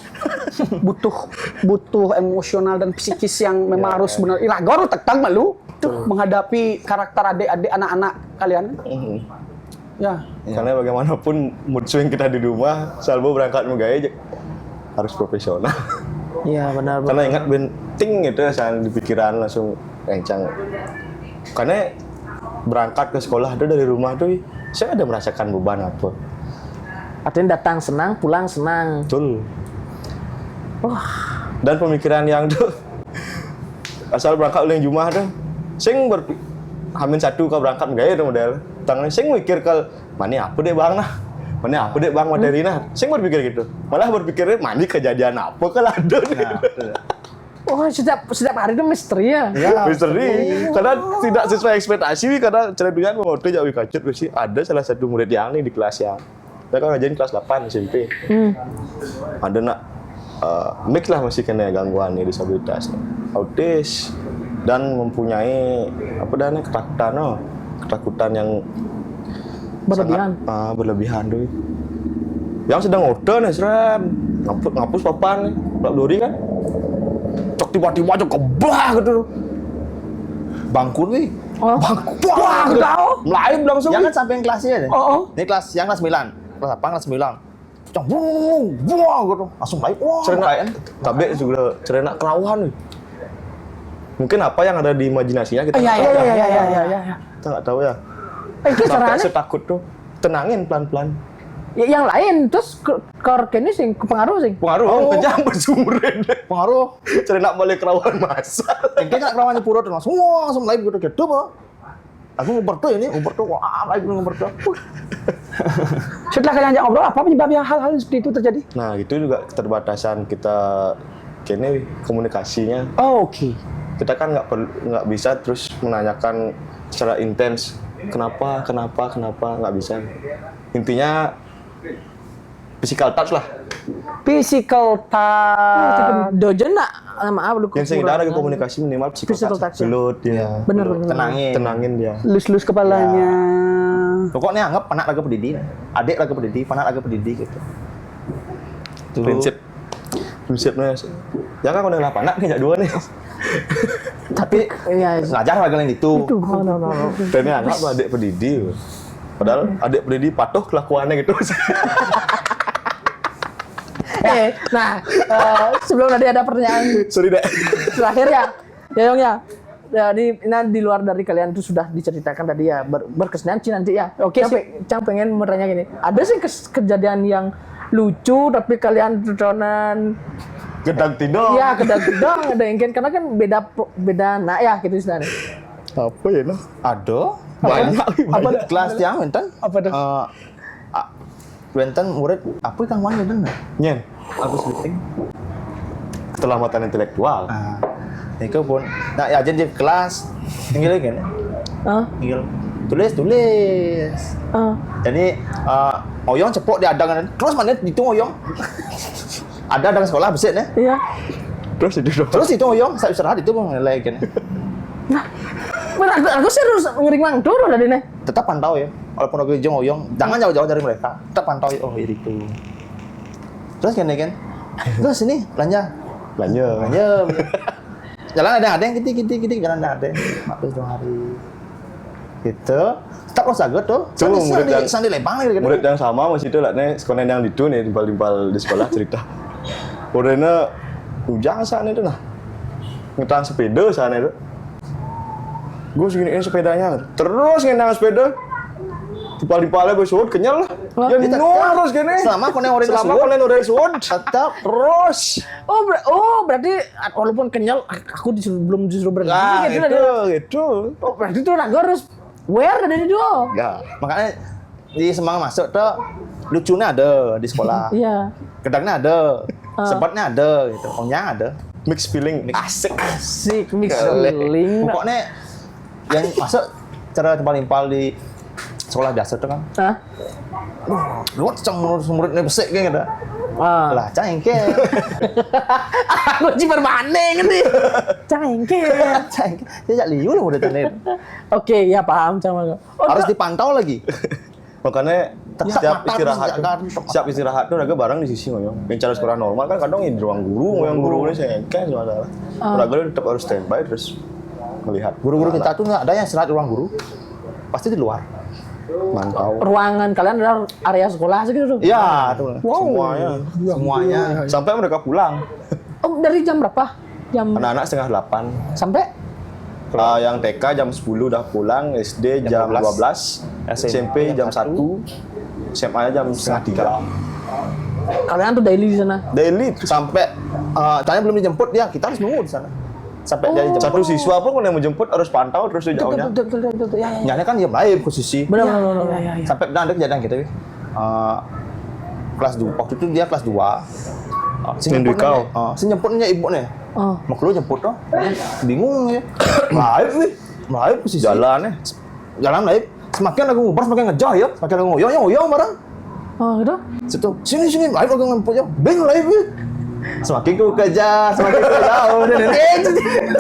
butuh emosional dan psikis yang memang harus benar. Iragor tegang malu tuh menghadapi karakter adik-adik anak-anak kalian. Ya. Karena bagaimanapun mood swing kita di rumah, Salvo berangkat menggaya harus profesional. Iya benar. Karena ingat benting gitu saya di pikiran langsung kencang. Karena berangkat ke sekolah itu dari rumah tuh saya ada merasakan beban apa. Artinya datang senang, pulang senang. Betul. Dan pemikiran yang tuh asal berangkat oleh Jumat tuh, sing hamin satu kau berangkat gaya tuh model. Tangan sing mikir ke mana apa deh bang nah, mana apa deh bang materi nah, sing berpikir gitu. Malah berpikirnya mana kejadian apa kalau ada. Oh setiap hari itu misteri ya. Misteri, karena tidak sesuai ekspektasi, karena cara dengan mengotor jauh kacut sih. Ada salah satu murid yang nih di kelas yang, saya kan ngajarin kelas 8 SMP. Ada nak mix lah masih kena gangguan nih disabilitas, autis dan mempunyai apa namanya ketakutan yang Berlebihan. sangat, berlebihan tuh. Yang sedang order nih seram, ngapus papan nih, belak duri kan. Cok tiba-tiba aja kebah gitu. Bangku nih. Oh. Wah, tahu. Melayu langsung. Jangan sampai yang kelasnya deh. Oh. Ini yang kelas 9. Kelas apa? Kelas 9. Cang buang gitu. Langsung naik. Wah, Cerena, kayak tapi juga cerena kerauhan nih. Mungkin apa yang ada di imajinasinya kita nggak tahu. Iya. Kita nggak tahu ya. Itu Sampai caranya setakut tuh. Tenangin pelan-pelan. ya, yang lain terus kini sih kepengaruh sih. Pengaruh kejam bersumber. pengaruh. Cerena balik kerauhan masa. Engke nak kerawanya pura tuh langsung naik gitu gitu mah. Aku ngumpet ini, wah, naik ngumpet tuh. Setelah kalian ajak ngobrol, apa penyebabnya hal-hal seperti itu terjadi? Nah, itu juga keterbatasan kita kini komunikasinya. Oh, oke. Kita kan nggak bisa terus menanyakan secara intens kenapa nggak bisa. Intinya physical touch lah. Physical touch. Dojen nak maaf lu Yang saya ada komunikasi minimal physical touch. Gelut dia. Bener. Tenangin dia. Lus-lus kepalanya. Pokoknya anggap anak laga pendidik, adik laga pendidik, anak laga pendidik gitu. Prinsipnya ya kan udah 8 anak kayak dua nih. Tapi ya Ngajar laga yang itu. no. Dan ini anak tuh adik pendidik. Padahal adik pendidik patuh kelakuannya gitu. nah sebelum tadi ada pertanyaan Sorry deh. terakhir ya Yong ya. Jadi di luar dari kalian itu sudah diceritakan tadi ya berkesan sih nanti ya. Oke, Cang pengen bertanya gini. Ada sih kejadian yang lucu tapi kalian tontonan Gedang tidur. ya kedang ada yang karena kan beda nak ya gitu istilahnya. Apa ya noh? Ada Banyak. Apa dah? kelas yang Wenten. Apa dah? Wenten murid apa yang mana Wenten? Nyen. Aku sleeping. Keterlambatan intelektual. Itu pun. Nah, ya jadi kelas tinggal kan. Tinggal tulis. Jadi oyong cepok di adangan. Terus mana itu oyong? Ada adang sekolah besar nih. Iya. Terus itu dong. Terus itu oyong saya istirahat itu bang lagi kan. Aku serius ngering mang turun tadi nih. Tetap pantau ya. Walaupun aku jeng oyong, jangan jauh-jauh dari mereka. Tetap pantau ya. Oh itu. Terus kan. Terus ini lanjut. Jalan ada yang gitu jalan ada. Maklum dong hari. Gitu. Tak usah gue tuh. Cuma murid yang sandi lempang lagi murid yang sama masih itu lah nih sekolah yang itu nih timpal di sekolah cerita. Muridnya ujang sana itu nah. Ngetan sepeda sana itu. Gue seginiin sepedanya. Terus ngendang sepeda. Dipal-dipalnya gue suut, kenyal lah. Ya terus gini. Selama konen udah suut. Tetap terus. Berarti walaupun kenyal, aku belum disuruh berhenti. Nah, gitu. Oh, berarti tuh Naga harus wear dari itu. Ya, makanya di Semang masuk tuh lucunya ada di sekolah. Iya. Gedangnya ada, sepatnya ada gitu, ongnya ada. Mix feeling. Asik. Asik, mix feeling. Pokoknya yang masuk cara timpal-timpal di sekolah dasar tuh kan. Hah? Lu muridnya besek kayak gitu. Lah, cengke. Aku cipar banding nih. Cengke. Cengke. Dia liu lah udah tanya. Oke, ya paham sama lo. Harus dipantau lagi. Makanya setiap Siap istirahat tuh Naga bareng di sisi ngoyong. Yang cara sekolah normal kan kadang di ruang guru, ngoyong guru ini sengke masalah. Naga tetap harus standby terus melihat. Guru-guru kita tuh nggak ada yang istirahat di ruang guru. Pasti di luar. Mantau. Ruangan kalian adalah area sekolah segitu tuh? Iya, tuh. Semuanya. Sampai mereka pulang. Oh, dari jam berapa? Jam Anak-anak setengah 8. sampai Yang TK jam 10 udah pulang, SD jam 12, SMP jam 1, SMA jam setengah 3. kalian tuh daily di sana? Daily Sampai tanya belum dijemput ya, kita harus nunggu di sana. Sampai jadi jemput. satu siswa pun kalau yang menjemput harus pantau terus jauhnya. Betul. Ya. Nyanya kan dia live posisi. Benar. Sampai ada kejadian gitu. Kelas 2. Waktu itu dia kelas 2. Minggu kau. Si jemputnya ibu nih. Mau keluar jemput toh. Bingung ya. Live nih. Live posisi. Jalan Live. Semakin aku ngubar semakin ngejar ya. Semakin aku ngoyong bareng. Oh, gitu? Situ sini live aku ngemput ya. Beng live ya. Semakin ku kejar, semakin ku jauh.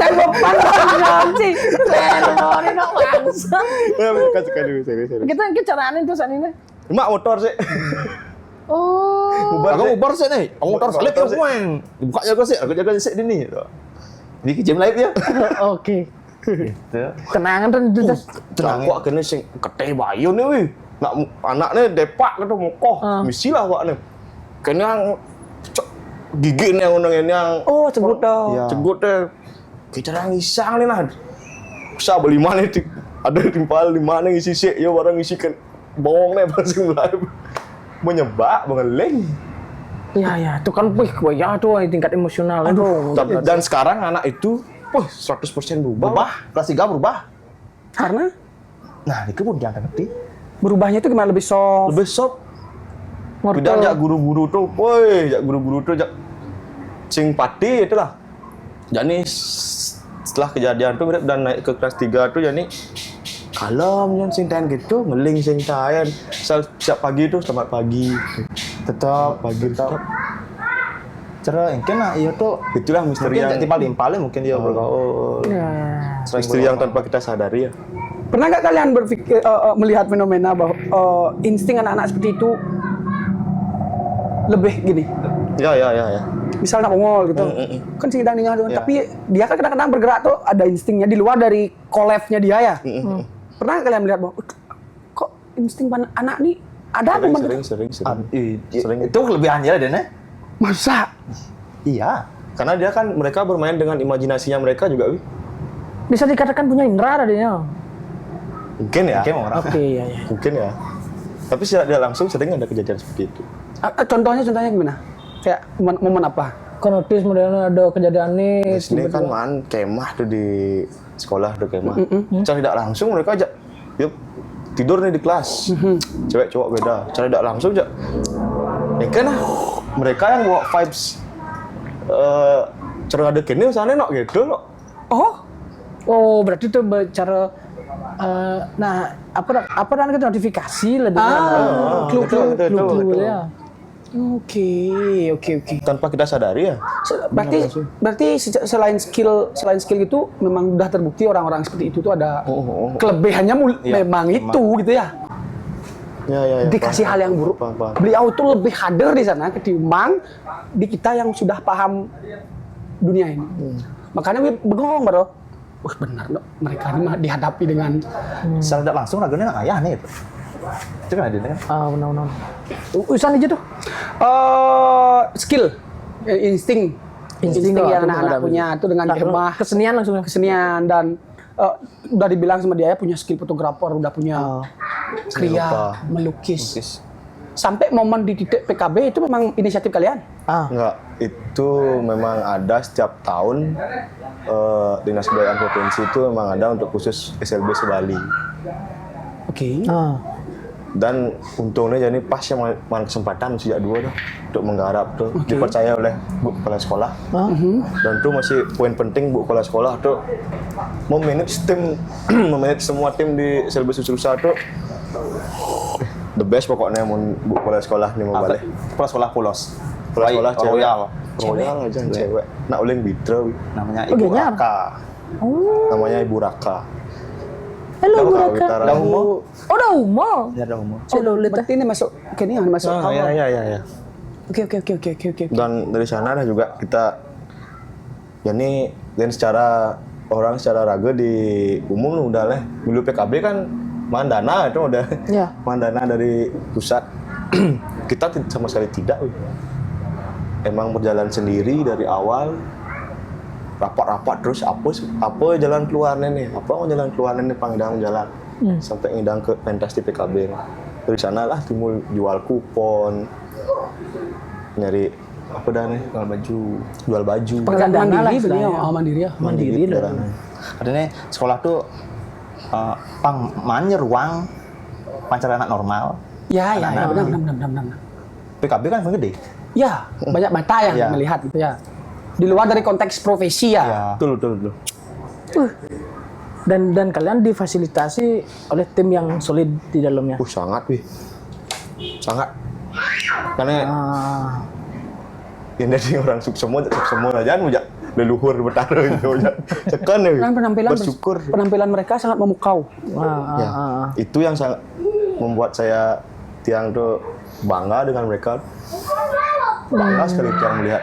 Tembok panjang sih. Ini nggak bangsa. Kasih dulu, serius. Kita caranya tuh saat ini. Mak motor sih. Oh. Aku ngubar sih nih. Aku motor salib ya kueng. Dibuka jaga sih, aku jaga sih di nih. Jadi jam live ya. Oke. Kenangan tuh itu. Tenang kok kena sing keteh bayu nih wih. Nak anaknya depak gitu mokoh. Misi lah wak nih. Kena gigi nih yang yang Cegut dong. Ya. cegut deh. Kita orang isang nih nah. Bisa beli mana nih? Ada timpal di mana ngisi sih? Ya barang ngisi kan bawang nih pas mulai menyebak mengeleng. Ya, itu kan ya tuh tingkat emosional itu. Dan sekarang anak itu 100% berubah. Kelas 3 berubah. Karena Nah, itu pun jangan ngerti. berubahnya itu gimana lebih soft? Lebih soft. Ngortel. Beda jak guru-guru tuh, jak sing pati itulah. Jadi setelah kejadian tuh dan naik ke kelas 3 tuh jadi kalem yang sing tahan gitu, ngeling sing tahan. Siap pagi tuh selamat pagi. Tetap cara mungkin lah iya tuh Itulah misteri yang timpal-timpalnya mungkin dia bergaul. Ya. misteri yang tanpa kita sadari ya. Pernah nggak kalian berpikir melihat fenomena bahwa insting anak-anak seperti itu lebih gini? Ya. Misal nak ongol gitu, kan sih sedang tuh, Ya. tapi dia kan kadang-kadang bergerak tuh ada instingnya di luar dari collab-nya dia ya. Pernah nggak kalian melihat bahwa kok insting anak nih ada apa? Sering. Itu kelebihannya deh, Nek. Masa? Iya. Karena dia kan mereka bermain dengan imajinasinya mereka juga, Wi. Bisa dikatakan punya indera tadinya. Mungkin ya. Kayak orang. Oke, ya. Mungkin ya. Tapi secara tidak langsung sering ada kejadian seperti itu. Contohnya gimana? Kayak momen apa? Kan notice modelnya ada kejadian nih. Di sini kan kemah tuh di sekolah tuh kemah. Secara tidak langsung mereka aja yuk tidur nih di kelas. Cewek cowok beda. Secara tidak langsung aja. Ya kan mereka yang bawa vibes cara ada kini misalnya nok gitu loh. Oh, berarti itu cara nah apa namanya itu notifikasi lebih clue ya. Oke. Tanpa kita sadari ya. Berarti selain skill itu memang udah terbukti orang-orang seperti itu tuh ada kelebihannya memang itu gitu ya. Ya. Dikasih hal yang buruk. Paham. Beliau tuh lebih hadir di sana ketimbang di kita yang sudah paham dunia ini. Makanya bengong bro. Wah benar loh, mereka ini dihadapi dengan Secara tidak langsung lagunya ayah nih itu. Itu kan ada kan? Benar. Urusan aja tuh. Skill, insting Insting yang tuh anak-anak ada punya itu dengan gemah kesenian langsung. kesenian dan udah dibilang sama dia punya skill fotografer, udah punya kriya Lupa. melukis. Sampai momen di titik PKB itu memang inisiatif kalian? Enggak, itu memang ada setiap tahun Dinas Kebudayaan Provinsi itu memang ada untuk khusus SLB Sebali. Oke. Dan untungnya jadi pas yang kesempatan sejak dua tuh untuk menggarap tuh dipercaya oleh Bu Kepala Sekolah. Dan itu masih poin penting Bu Kepala Sekolah tuh memanage tim, memanage semua tim di SLB Susurusa tuh the best pokoknya Bu Kepala Sekolah nih mau balik. Kepala sekolah polos. Kepala sekolah cewek. Royal. Royal aja cewek. Nak uling bitra. Namanya Ibu Ganyar. Raka. Namanya Ibu Raka. Halo Tahu Bu kalau Raka. Witara. Udah umur? Oh, udah umur. Ya ada umur. Berarti ini masuk masuk Oh, awal. iya. Oke. Dan dari sana ada juga kita jadi dan secara raga di umum udah lah. Dulu PKB kan mandana itu udah Iya. mandana dari pusat. Kita sama sekali tidak. Emang berjalan sendiri dari awal. Rapat-rapat terus apa jalan keluarnya nih? Apa mau jalan keluarnya nih pangdam jalan. Sampai ngidang ke pentas di PKB. Dari sana lah timbul jual kupon. Nyari apa dah nih? Jual baju. Pegang dana lah Mandiri beliau, istilahnya. mandiri ya. Mandiri lah. Dana. Adanya sekolah tuh man ruang pancar anak normal. Ya, Anak-anak. benar. PKB kan gede. Ya, banyak mata yang Ya. melihat gitu ya. Di luar dari konteks profesi ya. Ya. Betul. Dan kalian difasilitasi oleh tim yang solid di dalamnya. Sangat wih. Sangat. Karena yang dari orang semua aja mau leluhur bertaruh gitu aja. Cekan ya. Dan Bersyukur. penampilan mereka sangat memukau. Ya. Itu yang sangat membuat saya tiang tuh bangga dengan mereka. Bangga sekali tiang melihat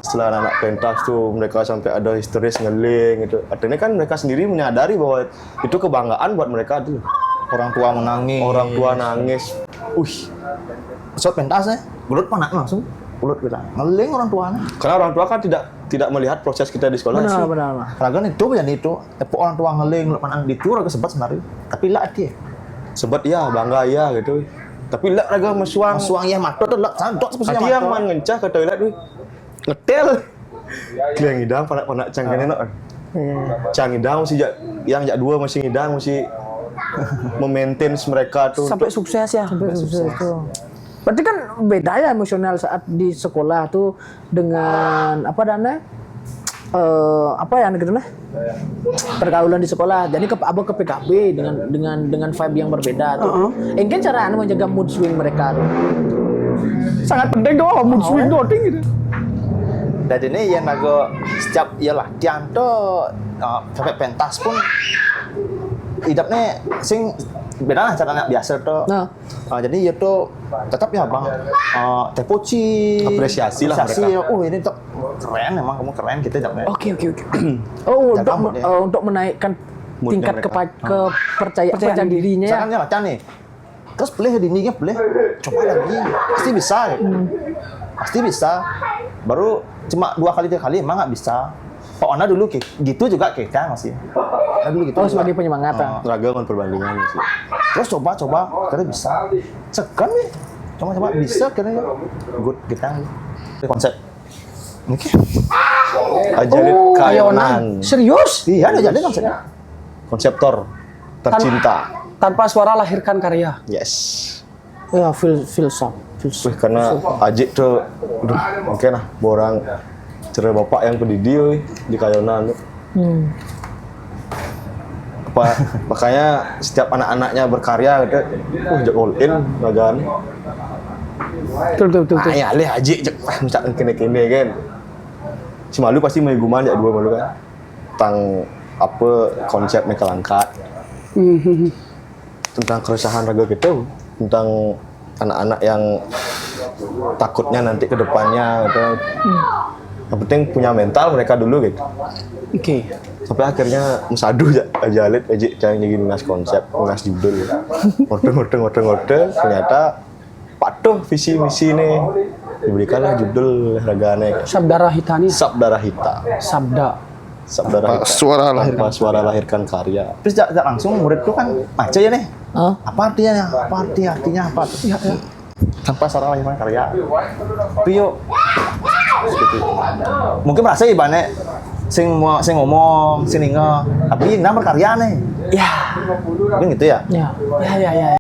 setelah anak pentas tuh mereka sampai ada histeris ngeling gitu. Artinya kan mereka sendiri menyadari bahwa itu kebanggaan buat mereka tuh. Orang tua menangis. Orang tua nangis. Saat pentasnya, belut panak langsung. Belut kita. Ngeling orang tuanya. Karena orang tua kan tidak melihat proses kita di sekolah sih. Benar. Ragan itu jadi itu. Tapi orang tua ngeling, panak itu raga sebat sebenarnya. Tapi lah dia. Sebab ya bangga ya gitu. Tapi lah raga mesuang. Suang ya matot tuh lah sandok Hati yang man ngencah ke toilet tuh. Ngetel. Dia ngidang panak canggane nok. Cang ngidang masih yang dua masih ngidang masih memaintain mereka tuh. Sampai sukses ya. Sukses itu. Berarti kan beda ya emosional saat di sekolah tuh dengan apa dana? Apa ya gitu nah? Pergaulan di sekolah. Jadi ke PKB dengan vibe yang berbeda tuh. Mungkin cara anda menjaga mood swing mereka tuh. Sangat penting doh mood swing doh gitu. Dan ini yang naga setiap ya latihan tuh sampai pentas pun hidupnya sing beda lah caranya biasa tuh. Jadi ya tuh tetap ya bang tepoci Apresiasi lah mereka. Oh ini tuh keren emang kamu keren kita hidupnya. Oke. Oh, Jaga mood ya. untuk menaikkan Moodnya tingkat mereka. kepercayaan dirinya ya. Misalkan ya latihan nih. Terus boleh dininya boleh coba lagi pasti bisa ya. Pasti bisa. Baru cuma 2 kali 3 kali emang nggak bisa. Pak Ona dulu gitu juga kita masih. Ona dulu gitu. Oh, juga. sebagai penyemangat. Raga kan perbandingan sih. Terus coba kira bisa. Cekan nih. Coba bisa kira good kita. Konsep. Oke. Ajarin kayonan. Serius? Iya, udah jadi konsepnya. Konseptor tercinta. Tanpa suara lahirkan karya. Yes. Ya, feel soft. Wih, karena Ajik tuh, mungkin lah, borang cerai bapak yang pendidi di kayonan. Makanya setiap anak-anaknya berkarya gitu, jak all in, nagan. Betul. Ya, leh Ajik, macam kene-kene kan. Si Malu pasti meguman jak dua Malu kan. Tentang apa konsep mereka angkat. Tentang keresahan raga kita, tentang anak-anak yang takutnya nanti ke depannya gitu. Yang penting punya mental mereka dulu gitu. Oke. Sampai akhirnya mesadu aja alit aja jangan jadi ngas konsep, ngas judul. Ngode ternyata patuh visi misi nih. Diberikanlah judul ragane Sabda Rahitani. Sabda Rahita. Sabda. sabda lahirkan. Suara lahirkan. Suara lahirkan karya. Terus tidak langsung muridku kan baca ya nih. Hah? Apa artinya? Artinya apa? Ya. Tanpa suara lahirkan karya. Tapi yo gitu. Mungkin merasa ya banyak sing ngomong, sing ninga, tapi nggak berkarya nih. Ya, Mungkin gitu ya. Ya. ya.